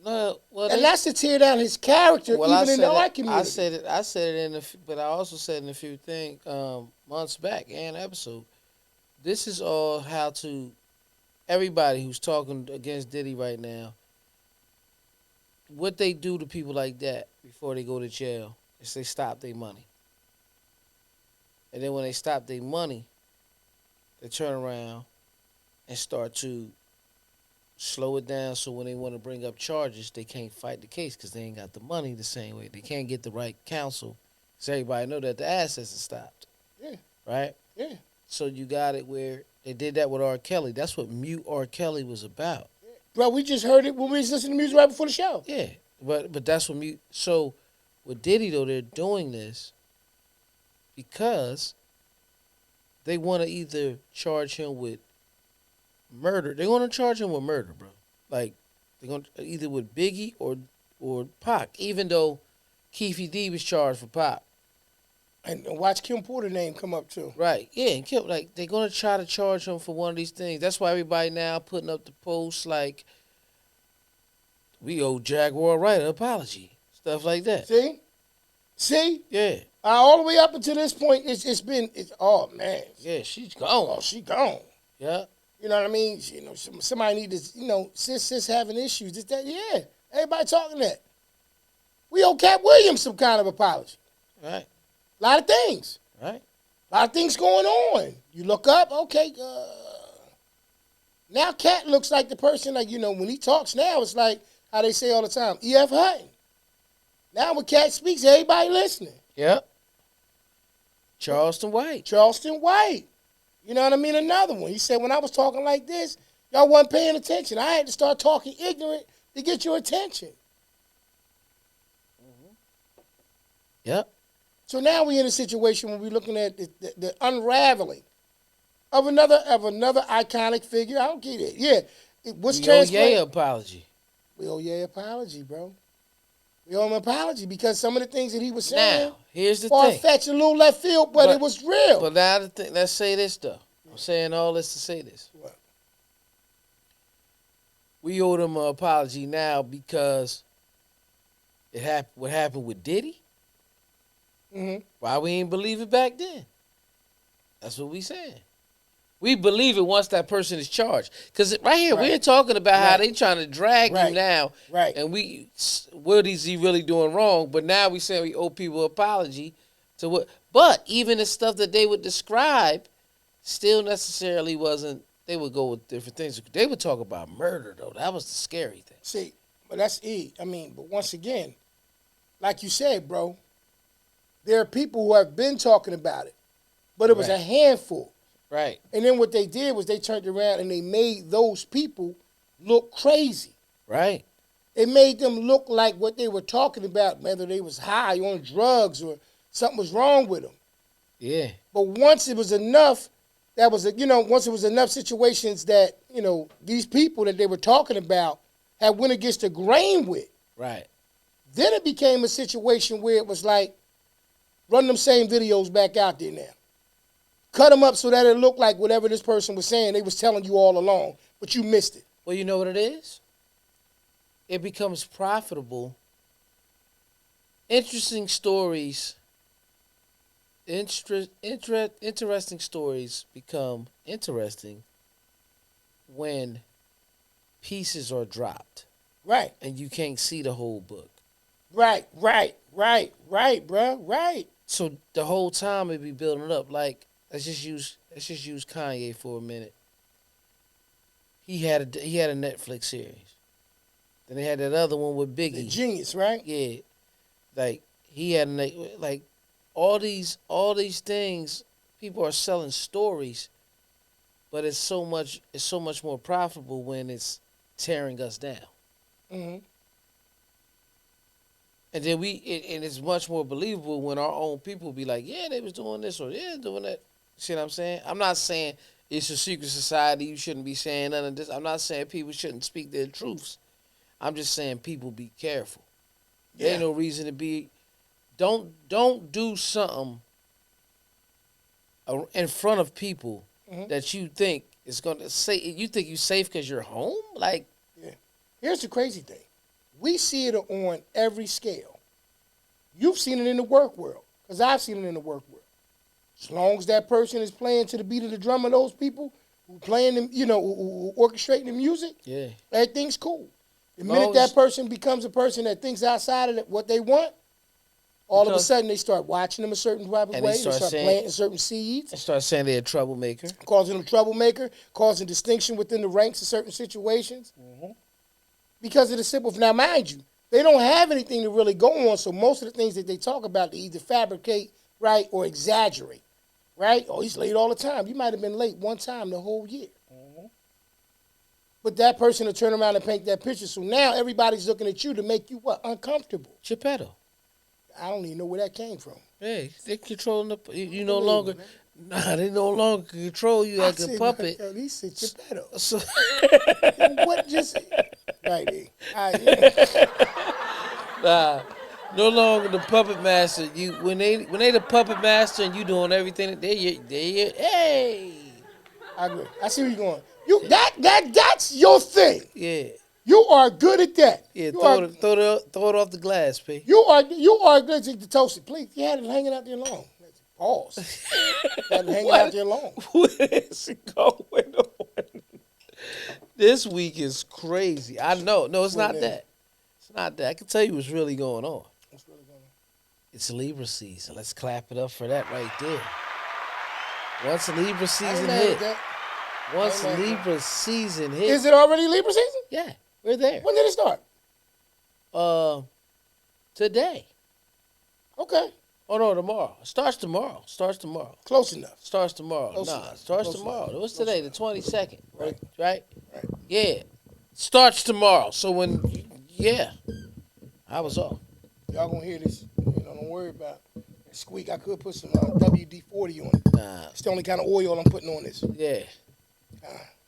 No, well, and that's to tear down his character, even in the art community. I said it but I also said in a few things months back in an episode. This is all how to everybody who's talking against Diddy right now. What they do to people like that before they go to jail is they stop their money, and then when they stop their money, they turn around and start to slow it down so when they want to bring up charges, they can't fight the case because they ain't got the money the same way. They can't get the right counsel because everybody know that the assets are stopped. Yeah. Right? Yeah. So you got it where they did that with R. Kelly. That's what Mute R. Kelly was about. Yeah. Bro, we just heard it when we was listening to music right before the show. Yeah. But that's what Mute... So with Diddy, though, they're doing this because they want to either charge him with murder. They want to charge him with murder, bro. Like, they're going to either with Biggie or Pac, even though Keefy D was charged for Pac. And watch Kim Porter's name come up, too. Right, yeah. And Kim, like, they're going to try to charge him for one of these things. That's why everybody now putting up the posts like, we owe Jaguar Wright an apology. Stuff like that. See? Yeah. All the way up until this point, oh, man. Yeah, she's gone. Oh, she gone. Yeah. You know what I mean? Somebody need to, sis having issues. This, that, yeah. Everybody talking that. We owe Cat Williams some kind of apology. Right. A lot of things. Right. A lot of things going on. You look up, okay. Now Cat looks like the person, like, when he talks now, it's like how they say all the time, E.F. Hutton. Now when Cat speaks, everybody listening. Yep. Charleston White. You know what I mean? Another one. He said, when I was talking like this, y'all wasn't paying attention. I had to start talking ignorant to get your attention. Yep. So now we're in a situation where we're looking at the unraveling of another iconic figure. I don't get it. Yeah. What's translated? We owe Ye apology. We owe Ye apology, bro. We owe him an apology because some of the things that he was saying, now, here's the far-fetched, a little left field, but it was real. But now the thing, let's say this though. I'm saying all this to say this. What? We owe him an apology now because what happened with Diddy. Mm-hmm. Why we ain't believe it back then? That's what we saying. We believe it once that person is charged. Because right here, we're talking about how they trying to drag you now. Right. And what is he really doing wrong? But now we saying we owe people an apology to what. But even the stuff that they would describe still necessarily wasn't, they would go with different things. They would talk about murder, though. That was the scary thing. See, but that's it. I mean, but once again, like you said, bro, there are people who have been talking about it, but it was a handful. Right. And then what they did was they turned around and they made those people look crazy. Right. It made them look like what they were talking about, whether they was high on drugs or something was wrong with them. Yeah. But once it was enough, once it was enough situations that, these people that they were talking about had went against the grain with. Right. Then it became a situation where it was like, run them same videos back out there now. Cut them up so that it looked like whatever this person was saying, they was telling you all along, but you missed it. Well, you know what it is? It becomes profitable interesting stories. Interesting stories become interesting when pieces are dropped Right, and you can't see the whole book. right, bro. Right. So the whole time it be building up. Like let's just use Kanye for a minute. He had a Netflix series. Then they had that other one with The Biggie. genius, right? Yeah, like he had like all these things. People are selling stories, but it's so much more profitable when it's tearing us down. Mm-hmm. And then and it's much more believable when our own people be like, yeah, they was doing this or yeah, doing that. See what I'm saying? I'm not saying it's a secret society. You shouldn't be saying none of this. I'm not saying people shouldn't speak their truths. I'm just saying people be careful. There Yeah. ain't no reason to be. Don't do something in front of people Mm-hmm. that you think is gonna say you think you safe because you're home. Like Yeah. Here's the crazy thing. We see it on every scale. You've seen it in the work world, because I've seen it in the work world. As long as that person is playing to the beat of the drum of those people who playing them, who orchestrating the music, yeah, everything's cool. The minute long that as person becomes a person that thinks outside of what they want, all of a because sudden they start watching them a certain type of and they way. They start start saying planting certain seeds, they're a troublemaker. causing them troublemaker, causing distinction within the ranks of certain situations. Mm-hmm. Because of the simple. Now, mind you, they don't have anything to really go on, so most of the things that they talk about, they either fabricate, right, or exaggerate, right? Oh, he's late all the time. You might have been late one time the whole year. Mm-hmm. But that person will turn around and paint that picture. So now everybody's looking at you to make you what? Uncomfortable. Geppetto. I don't even know where that came from. Hey, they controlling you no Unbelievable, longer. man. Nah, they no longer control you I like a said, puppet. yo, he said Geppetto. So Yo, what just? Right, yeah. nah, no longer the puppet master. You when they the puppet master and you doing everything. Hey, I agree. I see where you're going. That's your thing. yeah, You are good at that. yeah. You are Throw it off the glass, P. you are good to toast it. Please, you had it hanging out there long. Pause. You had it hanging out there long. What is going on? This week is crazy. I know. No, it's What not it is. that. It's not that. I can tell you what's really going on. What's really going on? It's Libra season. Let's clap it up for that right there. Once Libra I ain't season mad at hit, that. once I ain't mad at Libra season hit, Is it already Libra season? yeah, we're there. When did it start? Uh, today. Okay, Oh no, tomorrow. Starts tomorrow. Starts tomorrow. close enough. Starts tomorrow. Close Nah, enough. starts Close tomorrow. enough. What's Close today? The enough. 22nd. Right. Right? Right. Yeah. Starts tomorrow. So yeah, I was off. Y'all gonna hear this? Don't worry about it. Squeak. I could put some WD-40 on it. Nah. It's the only kind of oil I'm putting on this. Yeah.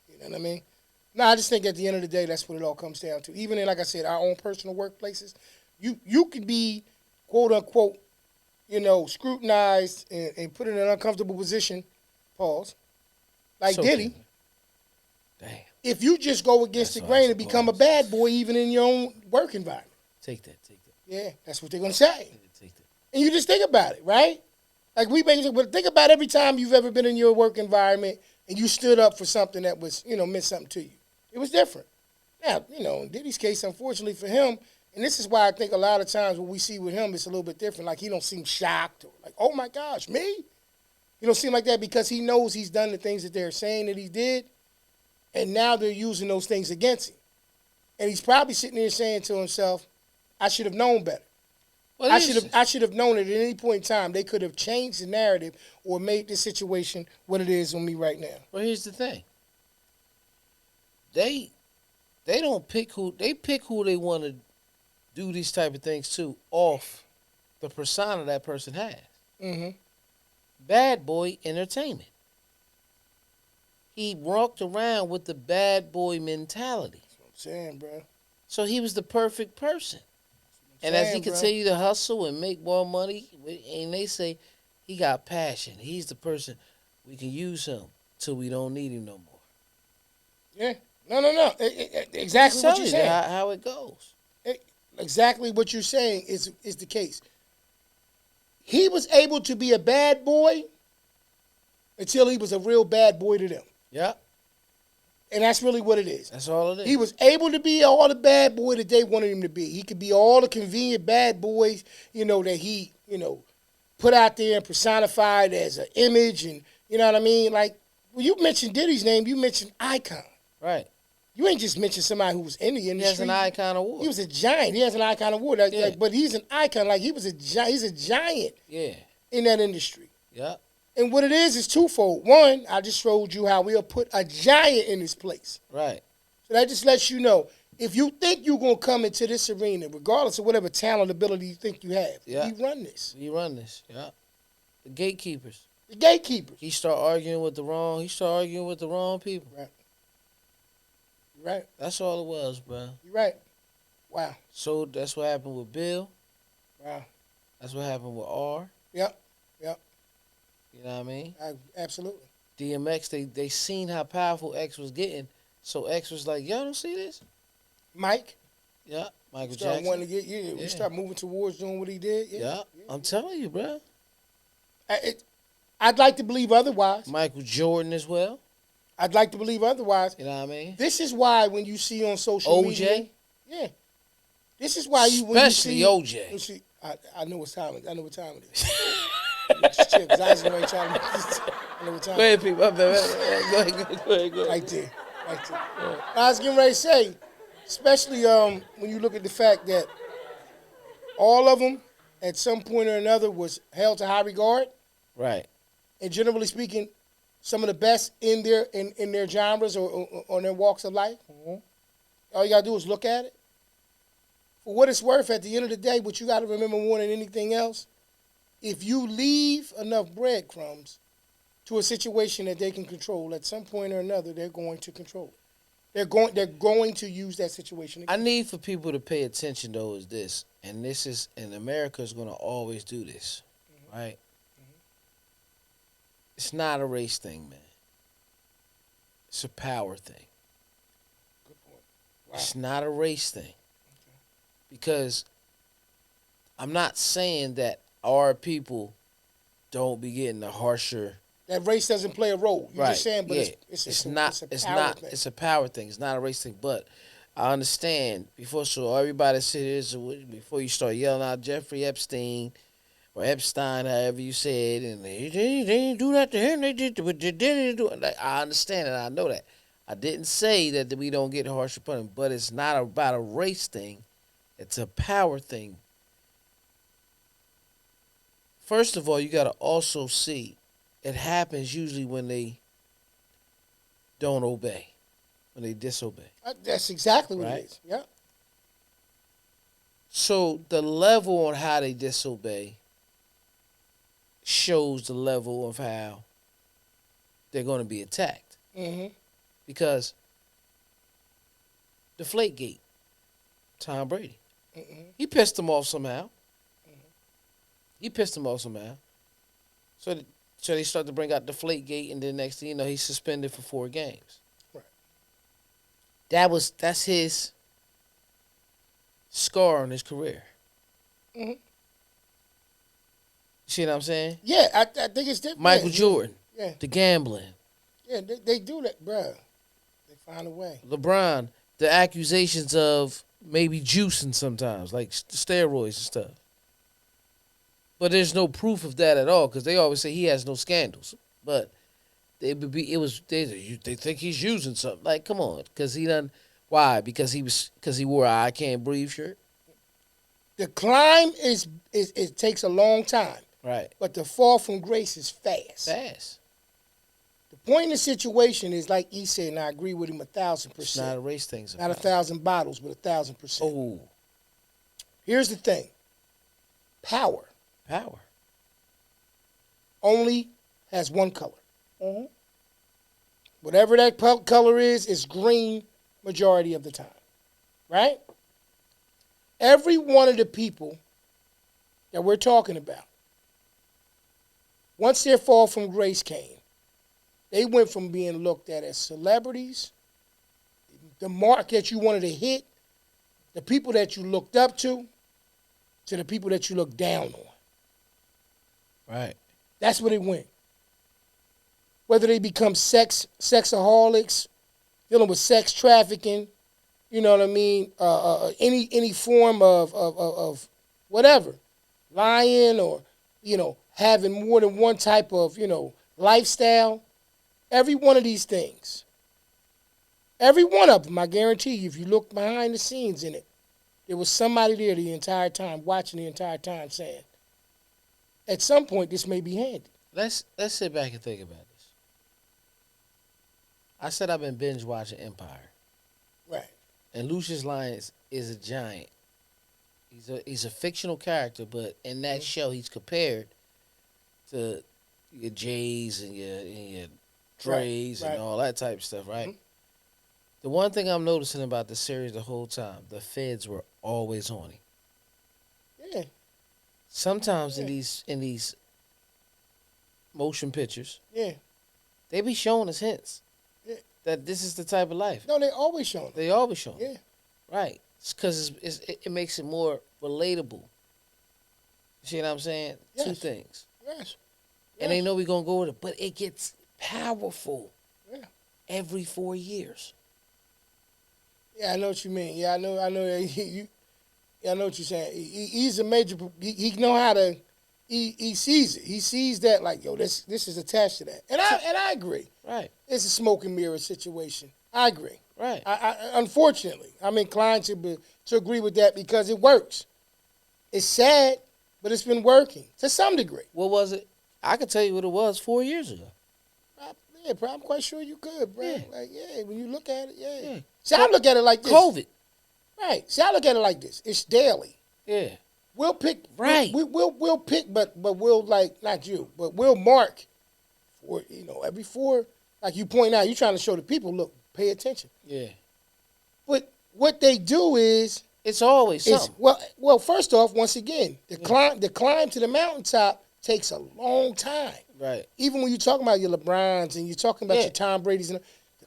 You know what I mean? No, I just think at the end of the day, that's what it all comes down to. Even in, like I said, our own personal workplaces, you could be, quote unquote, scrutinized and put in an uncomfortable position, pause, like So Diddy, Damn. if you just go against That's the why I grain and become a suppose. bad boy even in your own work environment. Take that. Yeah, that's what they're going to say. Take that. And you just think about it, right? Like but think about every time you've ever been in your work environment and you stood up for something that was, meant something to you. It was different. Now, in Diddy's case, unfortunately for him, and this is why I think a lot of times what we see with him is a little bit different. Like he don't seem shocked or like, oh my gosh, me? He don't seem like that because he knows he's done the things that they're saying that he did, and now they're using those things against him. And he's probably sitting there saying to himself, I should have known better. Well, I should have known that at any point in time they could have changed the narrative or made this situation what it is on me right now. Well, here's the thing. They don't pick who they want to do these type of things to off the persona that person has. Mm-hmm. Bad boy entertainment. He walked around with the bad boy mentality. That's what I'm saying, bro. So he was the perfect person. And as he continued to hustle and make more money, and they say he got passion. He's the person we can use him till we don't need him no more. Yeah. No. Exactly what you're saying. How it goes. exactly what you're saying is the case. He was able to be a bad boy until he was a real bad boy to them. Yeah. And that's really what it is. That's all it is. He was able to be all the bad boy that they wanted him to be. He could be all the convenient bad boys, that he, put out there and personified as an image, and you know what I mean? Like, when you mentioned Diddy's name, you mentioned icon. Right. You ain't just mentioned somebody who was in the industry. He has an icon award. He was a giant. He has an icon award. But he's an icon. Like, he's a giant in that industry. Yeah. And what it is twofold. One, I just showed you how we'll put a giant in his place. Right. So that just lets you know, if you think you're going to come into this arena, regardless of whatever talent, ability you think you have, Yeah. we run this. We run this. Yeah. The gatekeepers. The gatekeepers. He start arguing with the wrong people. Right. You're right. That's all it was, bro. You're right. Wow. So that's what happened with Bill. Wow. That's what happened with R. Yep. You know what I mean? Absolutely. DMX, they seen how powerful X was getting, so X was like, y'all don't see this? Mike. Yeah. Michael Start Jackson. wanting to get we start moving towards doing what he did. Yeah. I'm telling you, bro. I'd like to believe otherwise. Michael Jordan as well. I'd like to believe otherwise. You know what I mean? This is why when you see on social media, OJ. yeah. This is why Especially OJ. You see, I know what time it is. Just chill, 'cause I was trying to. I know what time. Go ahead, people. Go ahead. Right there. I was getting ready to say, especially when you look at the fact that all of them, at some point or another, was held to high regard. Right. And generally speaking, some of the best in their genres or their walks of life. Mm-hmm. All you gotta do is look at it. For what it's worth, at the end of the day, what you gotta remember more than anything else, if you leave enough breadcrumbs to a situation that they can control, at some point or another, they're going to control it. They're going to use that situation again. I need for people to pay attention though is this, and America is gonna always do this, right? It's not a race thing, man. It's a power thing. Good point. Wow. It's not a race thing. Because I'm not saying that our people don't be getting the harsher. That race doesn't play a role. You're just saying, but it's a power thing. It's a power thing. It's not a race thing. But I understand so everybody sit here, before you start yelling out Jeffrey Epstein or Epstein, however you say it, and they didn't do that to him. They did what they didn't do. Like, I understand and I know that. I didn't say that we don't get harsher punishment, but it's not about a race thing. It's a power thing. First of all, you got to also see it happens usually when they don't obey, when they disobey. That's exactly what Right? it is. Yeah. So the level on how they disobey shows the level of how they're going to be attacked. Mm-hmm. Because Deflategate, Tom Brady, he pissed him off somehow. So they start to bring out Deflategate, and then next thing you know, he's suspended for 4 games. Right. That's his scar on his career. Mm-hmm. You see what I'm saying? Yeah, I think it's different. Michael Jordan, Yeah. the gambling. Yeah, they do that, bruh. They find a way. LeBron, the accusations of maybe juicing sometimes, like steroids and stuff. But there's no proof of that at all because they always say he has no scandals. But they think he's using something. Like, come on, because he done. Why? Because he wore a I Can't Breathe shirt. The climb it takes a long time, Right. but the fall from grace is fast. Fast. The point in the situation is like he said, and I agree with him 1,000%. It's not a race thing. Not 1,000 bottles, but 1,000%. Oh, Here's the thing: power only has one color. Mm-hmm. Whatever that color is green majority of the time, right? Every one of the people that we're talking about, once their fall from grace came, they went from being looked at as celebrities, the mark that you wanted to hit, the people that you looked up to the people that you look down on. Right. That's where they went. Whether they become sexaholics, dealing with sex trafficking, you know what I mean? Any form of whatever, lying or having more than one type of lifestyle. Every one of these things, every one of them, I guarantee you, if you look behind the scenes in it, there was somebody there the entire time, watching the entire time, saying, at some point, this may be handy. Let's sit back and think about this. I said I've been binge watching Empire. Right. And Lucius Lyons is a giant. He's a fictional character, but in that show he's compared to your Jays and your Dre's and all that type of stuff, right? Mm-hmm. The one thing I'm noticing about the series the whole time, the feds were always on him. Yeah. Sometimes in these motion pictures, they be showing us hints that this is the type of life. No, they always showing. They always showing. Yeah. Right. It's because it makes it more relatable. You see what I'm saying? Yes. Two things. Yes. And they know we're going to go with it. But it gets powerful every 4 years. Yeah, I know what you mean. Yeah, I know. I know what you're saying. He's a major. He know how to. He sees it. He sees that like, yo, this is attached to that. And I agree. Right. It's a smoke and mirror situation. I agree. Right. I unfortunately, I'm inclined to agree with that because it works. It's sad, but it's been working to some degree. What was it? I could tell you what it was 4 years ago. Yeah, bro, I'm quite sure you could, bro. Yeah. Like, when you look at it, yeah. See, I look at it like this. COVID. Right. See, I look at it like this. It's daily. Yeah. We'll pick. Right. We'll pick, but we'll not you, but we'll mark for every 4. Like you point out, you're trying to show the people, look, pay attention. Yeah. But what they do is it's always something. Well, first off, once again, the climb to the mountaintop takes a long time. Right. Even when you're talking about your LeBrons and you're talking about your Tom Brady's, the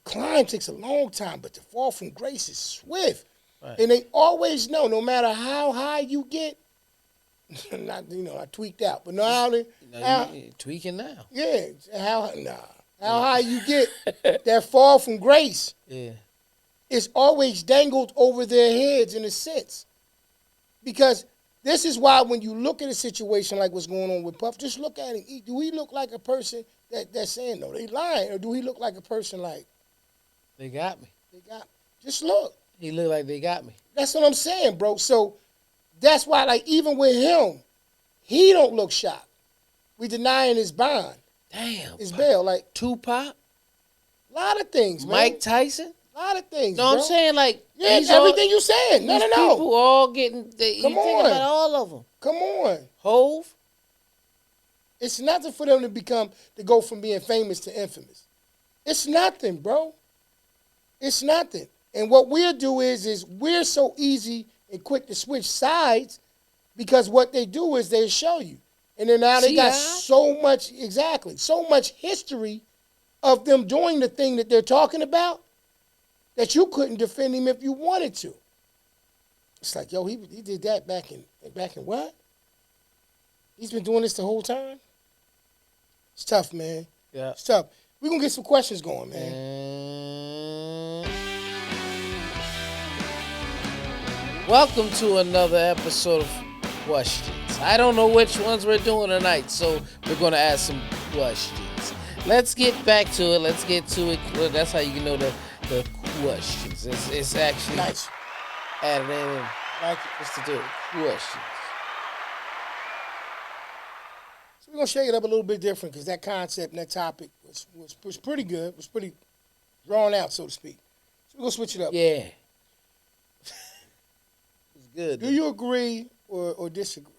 climb takes a long time, but the fall from grace is swift. Right. And they always know, no matter how high you get, I tweaked out, but you're tweaking now. Yeah, how high you get, that fall from grace. Yeah. It's always dangled over their heads in a sense. Because this is why when you look at a situation like what's going on with Puff, just look at him. Do he look like a person that's saying, no, they lying? Or do he look like a person like, they got me? Just look. He look like they got me. That's what I'm saying, bro. So that's why, like, even with him, he don't look shocked. We denying his bond. Damn. His bail. Like Tupac? A lot of things, man. Mike Tyson? A lot of things, no, bro. I'm saying, like, everything you saying. No. People all getting. Come on. Think about all of them. Come on. Hove. It's nothing for them to go from being famous to infamous. It's nothing, bro. It's nothing. And what we'll do is we're so easy and quick to switch sides because what they do is they show you. And then now they got so much history of them doing the thing that they're talking about that you couldn't defend him if you wanted to. It's like, yo, he did that back in what? He's been doing this the whole time? It's tough, man. Yeah. It's tough. We're going to get some questions going, man. Welcome to another episode of Questions. I don't know which ones we're doing tonight, so we're going to ask some questions. Let's get back to it. Let's get to it. That's how you can know the questions. It's actually nice. Added in. Like it. Just to do it. Questions. So we're going to shake it up a little bit different because that concept and that topic was pretty good. Was pretty drawn out, so to speak. So we're going to switch it up. Yeah. It's good. Do you agree or disagree?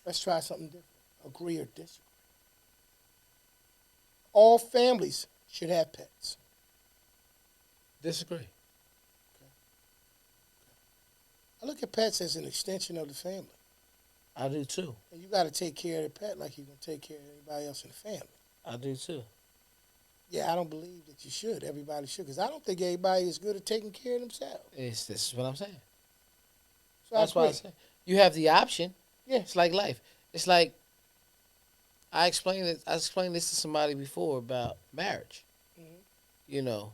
Let's try something different. Agree or disagree? All families should have pets. Disagree. Okay. I look at pets as an extension of the family. I do too. And you got to take care of the pet like you're going to take care of anybody else in the family. I do too. Yeah, I don't believe that you should. Everybody should. Because I don't think everybody is good at taking care of themselves. This is what I'm saying. So That's why I say you have the option. Yeah. It's like life. It's like I explained it. I explained this to somebody before about marriage. Mhm. You know,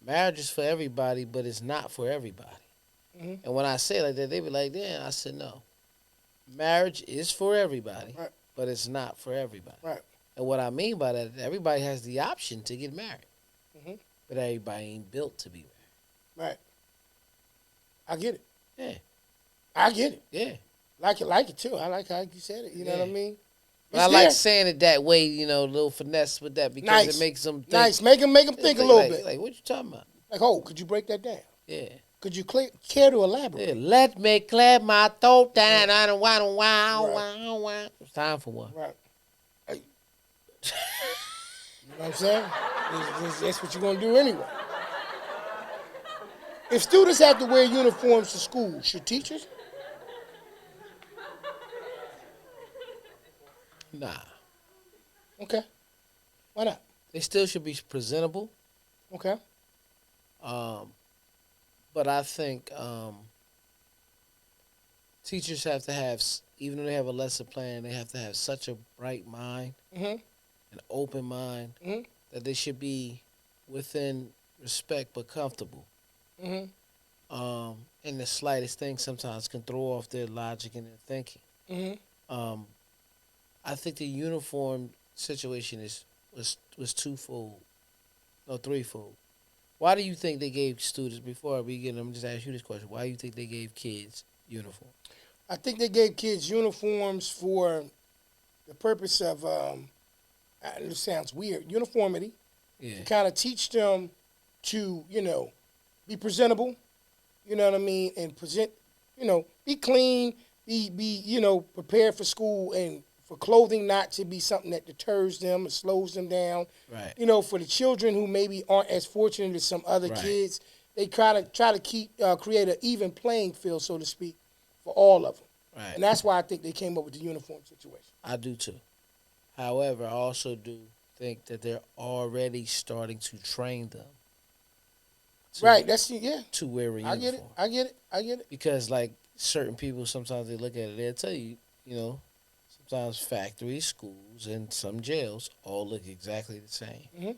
marriage is for everybody, but it's not for everybody. Mhm. And when I say it like that, they be like, "Damn!" I said, "No, marriage is for everybody, Right. but it's not for everybody." Right. And what I mean by that, everybody has the option to get married, Mhm. but everybody ain't built to be Right. I get it. married. I get it. Yeah, yeah, Like it too. I like how you said it. You know what I yeah. mean? But It's I like there. saying it that way, you know, a little finesse with that because it Nice. makes them think. Nice. Make them think a little bit. Like, what you talking about? Like, oh, could you break that down? Yeah. Could you care to Yeah, elaborate? let me clear my throat down. Right. I don't want to wow, Right. wow, wow. It's time for one. Right. Hey, you know what I'm saying? That's what you're gonna do anyway. If students have to wear uniforms to school, should teachers? Nah. Okay. Why not? They still should be presentable. Okay. Um, but I think teachers have to have, even though they have a lesson plan, they have to have such a bright mind, Mhm. an open mind, Mhm. that they should be within respect but comfortable. Mhm. And the slightest thing sometimes can throw off their logic and their thinking. Mhm. Um, I think the uniform situation was twofold, no threefold. Why do you think they gave students before I begin? I'm just asking you this question. Why do you think they gave kids uniform? I think they gave kids uniforms for the purpose of it sounds weird, uniformity, to Yeah, kind of teach them to, be presentable, you know what I mean, and present, be clean, be prepared for school, and for clothing not to be something that deters them or slows them down. right, For the children who maybe aren't as fortunate as some other right, kids, they try to create an even playing field, so to speak, for all of them. right. And that's why I think they came up with the uniform situation. I do too. However, I also do think that they're already starting to train them to Right. Yeah. to wear a I get it. uniform. I get it. I get it. Because like certain people, sometimes they look at it, they'll tell you, you know, sometimes factories, schools, and some jails all look exactly the same. Mhm.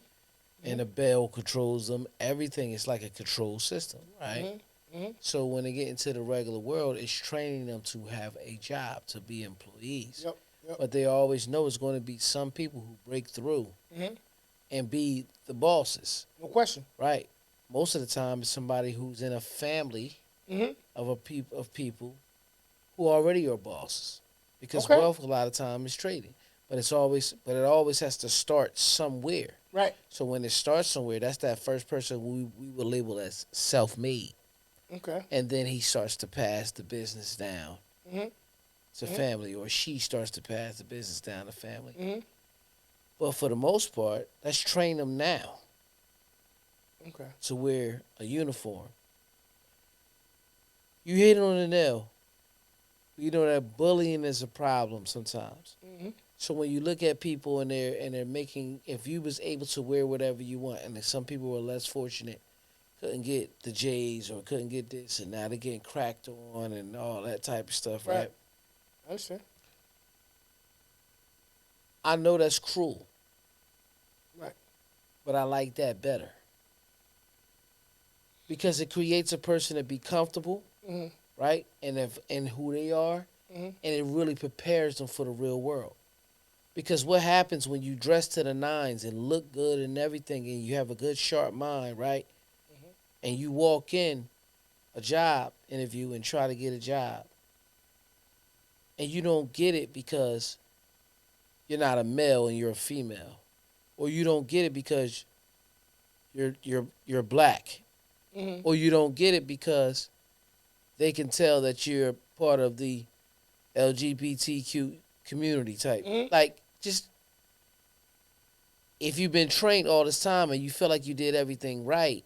And Mhm. the bell controls them. Everything is like a control system, right? Mhm. Mhm. So when they get into the regular world, it's training them to have a job, to be employees. Yep. Yep. But they always know it's going to be some people who break through Mhm. and be the bosses, No question. right? Most of the time, it's somebody who's in a family Mhm. of people who already are bosses, because Okay. wealth a lot of time is trading. But it always has to start somewhere. Right. So when it starts somewhere, that's that first person we will label as self-made, Okay. and then he starts to pass the business down Mhm. to Mhm. family, or she starts to pass the business down to family. Mhm. But for the most part, let's train them now Okay. to wear a uniform. You hit it on the nail. You know that bullying is a problem sometimes. Mhm. So when you look at people and they're making, if you was able to wear whatever you want, and some people were less fortunate, couldn't get the J's or couldn't get this, and now they're getting cracked on and all that type of stuff, Right. right? I understand. I know that's cruel, Right. but I like that better because it creates a person to be comfortable, Mhm. right? And if and who they are, Mhm. and it really prepares them for the real world. Because what happens when you dress to the nines and look good and everything, and you have a good sharp mind, right? Mhm. And you walk in a job interview and try to get a job, and you don't get it because you're not a male and you're a female, or you don't get it because you're black, Mhm. or you don't get it because they can tell that you're part of the LGBTQ community type. Mhm. Like, just if you've been trained all this time and you feel like you did everything right,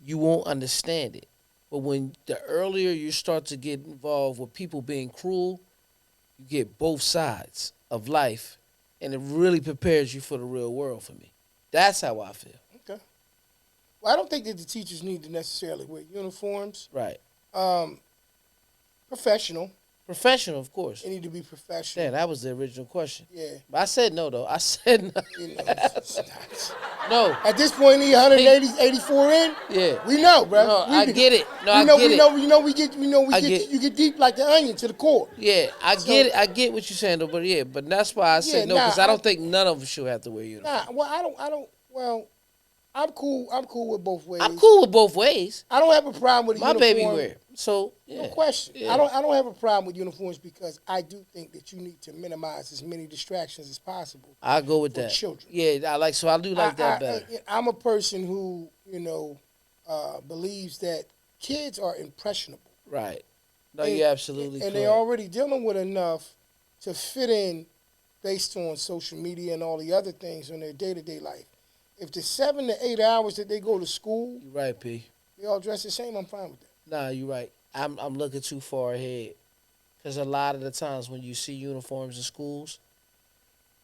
you won't understand it. But when the earlier you start to get involved with people being cruel, you get both sides of life, and it really prepares you for the real world for me. That's how I feel. Okay. Well, I don't think that the teachers need to necessarily wear uniforms. Right. Um, Professional. Professional, of course. It need to be professional. Yeah, that was the original question. Yeah. But I said no, though. I said no. You know, it's not. No. At this point, he 184 in. Yeah. We know, bro. No, we I do. get it. No, I know, get we it. know, we know, we get, I get- you get deep like the onion to the core. Yeah, I get it. I get what you're saying, though. But yeah, but that's why I said no, because I don't think none of them should have to wear uniforms. Nah, well, well, I'm cool with both ways. I'm cool with both ways. I don't have a problem with a My uniform. baby wear. So yeah. No question. Yeah. I don't have a problem with uniforms because I do think that you need to minimize as many distractions as possible. I go with for that. children. Yeah, I do like that better. I'm a person who believes that kids are impressionable. Right. No, you're absolutely and correct. they're already dealing with enough to fit in based on social media and all the other things in their day-to-day life. If the 7 to 8 hours that they go to school, You're right, P. they all dress the same, I'm fine with that. Nah, you're right. I'm looking too far ahead. Because a lot of the times when you see uniforms in schools,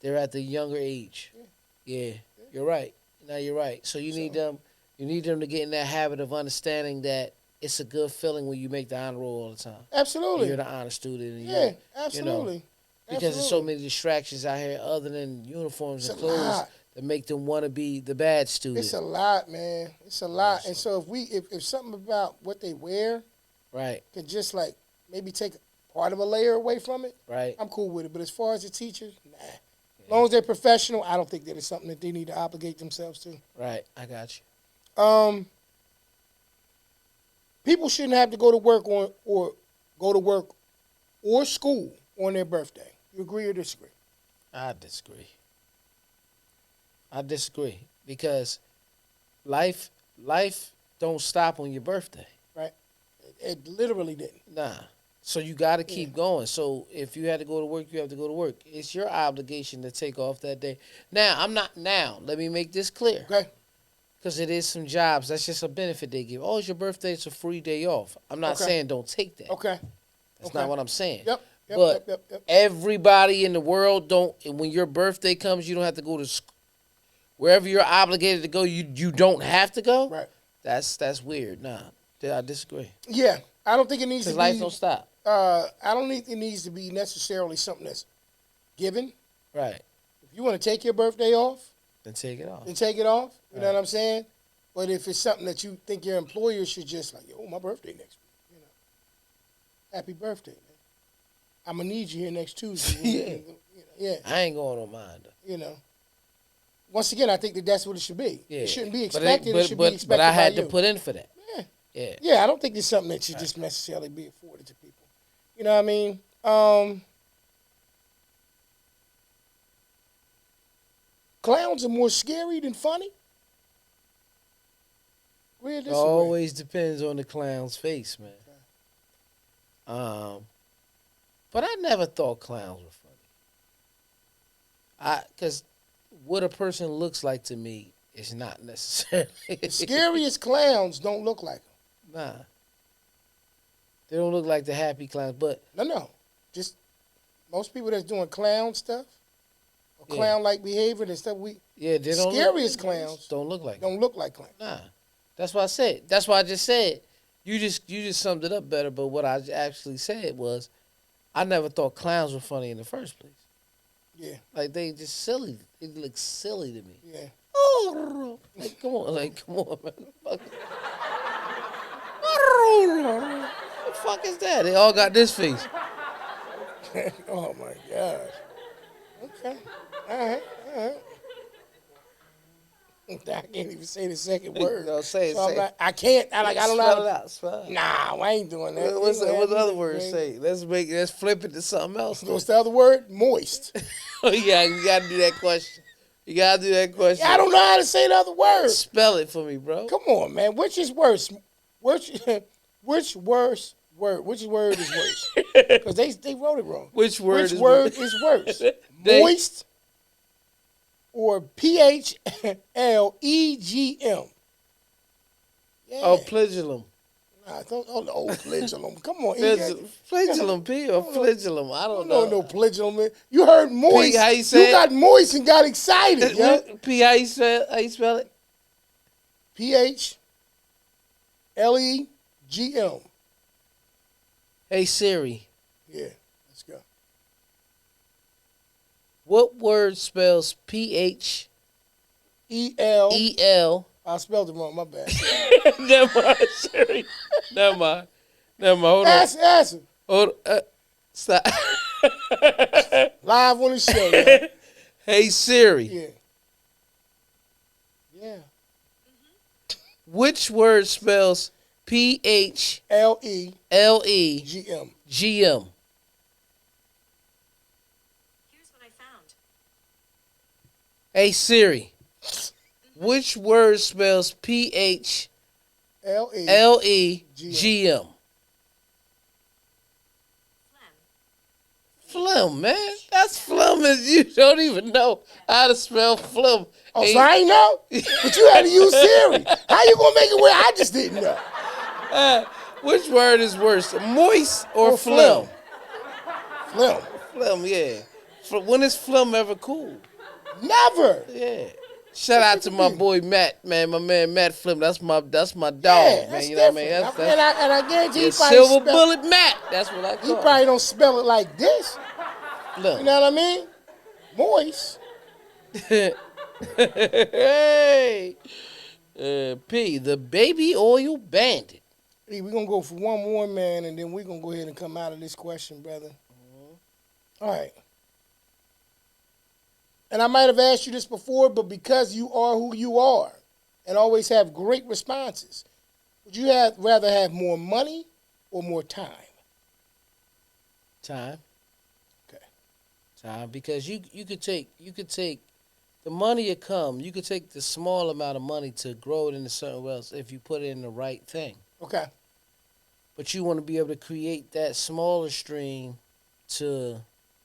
they're at the younger age. Yeah. You're right. Now you're right. So you need them to get in that habit of understanding that it's a good feeling when you make the honor roll all the time. Absolutely. You're the honor student. And Yeah, absolutely. Because there's so many distractions out here other than uniforms and clothes that make them want to be the bad student. It's a lot, man. It's a lot. And so if something about what they wear right can just like maybe take part of a layer away from it, right, I'm cool with it. But as far as the teachers, nah. As long as they're professional, I don't think that it's something that they need to obligate themselves to. Right, I got you. People shouldn't have to go to work or school on their birthday. You agree or disagree? I disagree because life don't stop on your birthday. Right. It literally didn't. Nah. So you got to keep going. So if you had to go to work, you have to go to work. It's your obligation to take off that day. Now, let me make this clear. Okay. Because it is some jobs. That's just a benefit they give. Oh, it's your birthday. It's a free day off. I'm not saying don't take that. Okay. That's not what I'm saying. Yep. But everybody in the world don't. When your birthday comes, you don't have to go to school. Wherever you're obligated to go, you don't have to go. Right. That's weird. Nah, I disagree. Yeah, I don't think it needs to be. Because life don't stop. I don't think it needs to be necessarily something that's given. Right. If you want to take your birthday off, then take it off. You know what I'm saying? But if it's something that you think your employer should just like, yo, my birthday next week, happy birthday, man. I'm gonna need you here next Tuesday. Yeah. I ain't going on mine though. Once again, I think that's what it should be. Yeah. It shouldn't be expected. It should be expected. But I had by to put in for that. Yeah. Yeah, I don't think it's something that should just necessarily be afforded to people. You know what I mean? Clowns are more scary than funny. It always depends on the clown's face, man. Okay. But I never thought clowns were funny. Because what a person looks like to me is not necessarily. The scariest clowns don't look like them. Nah. They don't look like the happy clowns, but. No. Just most people that's doing clown stuff, or clown-like behavior and stuff, they don't scariest clowns don't look like clowns. Nah. That's what I said. That's why I just said. You just summed it up better, but what I actually said was I never thought clowns were funny in the first place. Yeah. Like they just silly. They look silly to me. Yeah. Oh, come on, man. What the fuck is that? They all got this face. Oh my gosh. Okay. All right. I can't even say the second word. No, say it. So say it. I can't. I don't know. Spell it out. Spell it. Nah, I ain't doing that. What's the other word say? Let's flip it to something else. What's the other word? Moist. Oh yeah, you gotta do that question. Yeah, I don't know how to say the other word. Spell it for me, bro. Come on, man. Which is worse? Which word is worse? Because they wrote it wrong. Which word is worse? Moist or PHLEGM? Yeah. Oh, flagellum. Nah, flagellum. Come on. Flagellum, P or flagellum? I don't know. No flagellum. You heard moist. P, how you say you got moist and got excited. Yeah. P, how you spell it? PHLEGM. Hey Siri, Yeah, let's go. what word spells P-H-E-L? E-L. I spelled it wrong, my bad. Never mind, Siri. Never mind. Never mind. Hold on. Answer. Hold on. Stop. Live on the show, yeah. Hey Siri, Yeah. Yeah. which word spells P-H-L-E-G-M? L-E-G-M. Here's what I found. Hey Siri, which word spells P-H-L-E-G-M? L-E. Phlegm. Phlegm, man. That's phlegm as you don't even know how to spell phlegm. Oh, so I ain't know? But you had to use Siri. How you gonna make it where I just didn't know? Which word is worse, moist or phlegm? Phlegm. Phlegm, yeah. When is phlegm ever cool? Never. Yeah. Shout out to my boy Matt, man. My man Matt Phlegm. That's my dog, Yeah, man. that's You know what I mean? different. That's And I guarantee yeah, he probably silver spell, bullet Matt. That's what I he call probably don't spell it like this. phlegm. You know what I mean? Moist. Hey, P, the baby oil bandit. Hey, we're gonna go for one more, man, and then we're gonna go ahead and come out of this question, brother. All right. And I might have asked you this before, but because you are who you are and always have great responses, would you rather have more money or more time? Time. Okay. Time, because you could take the money it come. You could take the small amount of money to grow it into something else if you put it in the right thing. Okay. But you want to be able to create that smaller stream to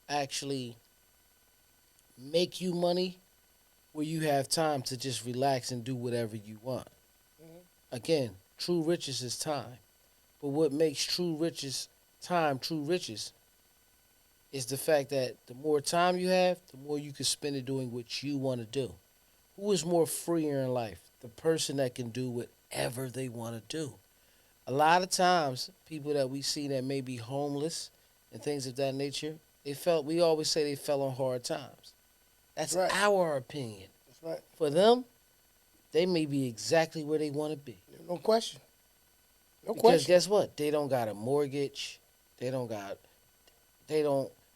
actually make you money where you have time to just relax and do whatever you want. Mhm. Again, true riches is time. But what makes true riches true riches is the fact that the more time you have, the more you can spend it doing what you want to do. Who is more freer in life? The person that can do whatever they want to do. A lot of times, people that we see that may be homeless and things of that nature, we always say they fell on hard times. That's Right. our opinion. That's right. For them, they may be exactly where they want to be. No question. No Because question. guess what? They don't got a mortgage. They don't.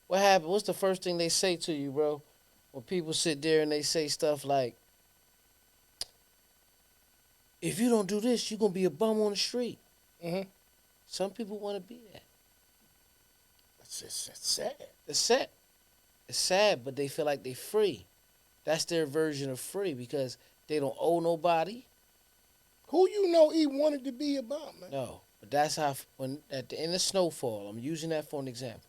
What happened? What's the first thing they say to you, bro? When people sit there and they say stuff like, if you don't do this, you're going to be a bum on the street. Mm-hmm. Some people want to be that. It's sad. It's sad. It's sad, but they feel like they free. That's their version of free because they don't owe nobody. Who you know he wanted to be a bum, man? No, but that's how when at the end of Snowfall, I'm using that for an example.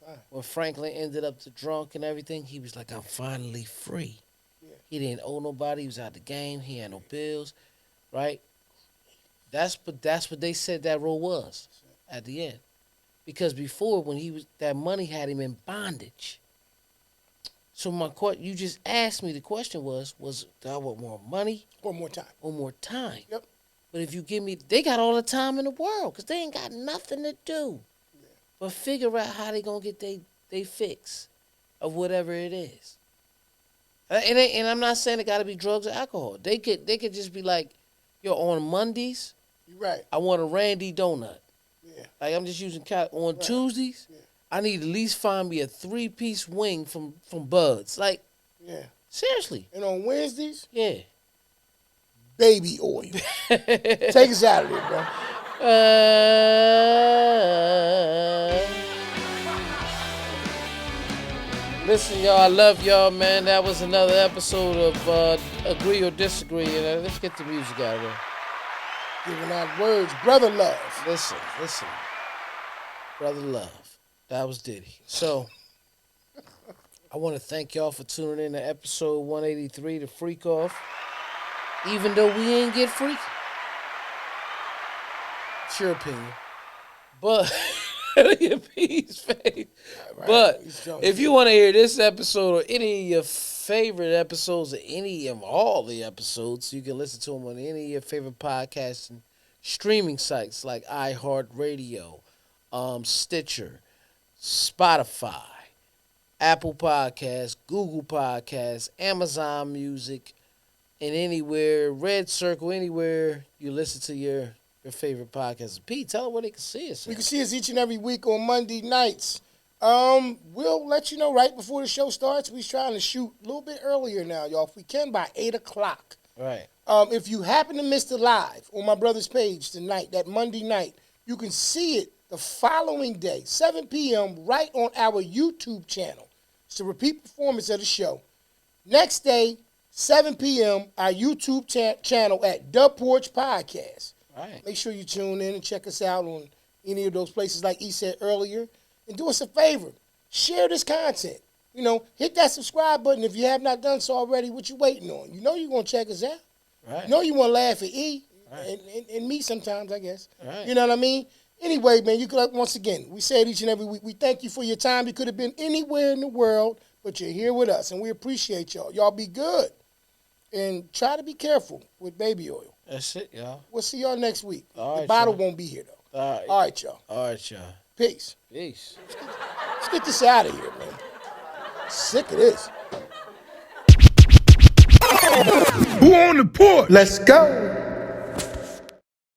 Fine. When Franklin ended up the drunk and everything, he was like, I'm finally free. Yeah. He didn't owe nobody. He was out of the game. He had no bills, right? That's what they said that role was at the end. Because before, when that money had him in bondage. So you just asked me. The question was do I want more money One more time. or more time? Yep. But if you give me, they got all the time in the world because they ain't got nothing to do but figure out how they gonna get they fix of whatever it is. And I'm not saying it got to be drugs or alcohol. They could just be like, yo, on Mondays, You're right. I want a Randy donut. Yeah. Like I'm just using on Tuesdays, Yeah. I need to at least find me a 3-piece wing from Bud's. Like Yeah. seriously, And on Wednesdays, yeah. baby oil. Take us out of there, bro. Listen, y'all, I love y'all, man. That was another episode of Agree or Disagree. Let's get the music out of there. Giving out words, brother love. Listen. Brother Love. That was Diddy. So, I want to thank y'all for tuning in to episode 183, The Freak Off. Even though we ain't get freaky. It's your opinion. But, your peace, face. Right. But, if you want to hear this episode or any of your favorite episodes or any of all the episodes, you can listen to them on any of your favorite podcasts and streaming sites like iHeartRadio, Stitcher, Spotify, Apple Podcasts, Google Podcasts, Amazon Music, and anywhere, Red Circle, anywhere you listen to your favorite podcast. Pete, tell them where they can see us. You can see us each and every week on Monday nights. We'll let you know right before the show starts. We're trying to shoot a little bit earlier now, y'all. If we can, by 8 o'clock. Right. If you happen to miss the live on my brother's page tonight, that Monday night, you can see it the following day, 7 p.m., right on our YouTube channel. It's a repeat performance of the show. Next day, 7 p.m., our YouTube channel at The Porch Podcast. Right. Make sure you tune in and check us out on any of those places like he said earlier. And do us a favor. Share this content. You know, hit that subscribe button if you have not done so already. What you waiting on? You know you're going to check us out. Right. You know you want to laugh at E Right. and me sometimes, I guess. Right. You know what I mean? Anyway, man, you could, once again, we say it each and every week. We thank you for your time. You could have been anywhere in the world, but you're here with us, and we appreciate y'all. Y'all be good. And try to be careful with baby oil. That's it, y'all. We'll see y'all next week. All The right, bottle y'all. won't be here, though. All right. All right, y'all. All right, y'all. Peace. Peace. Let's get this out of here, man. Sick of this. Who on the porch? Let's go.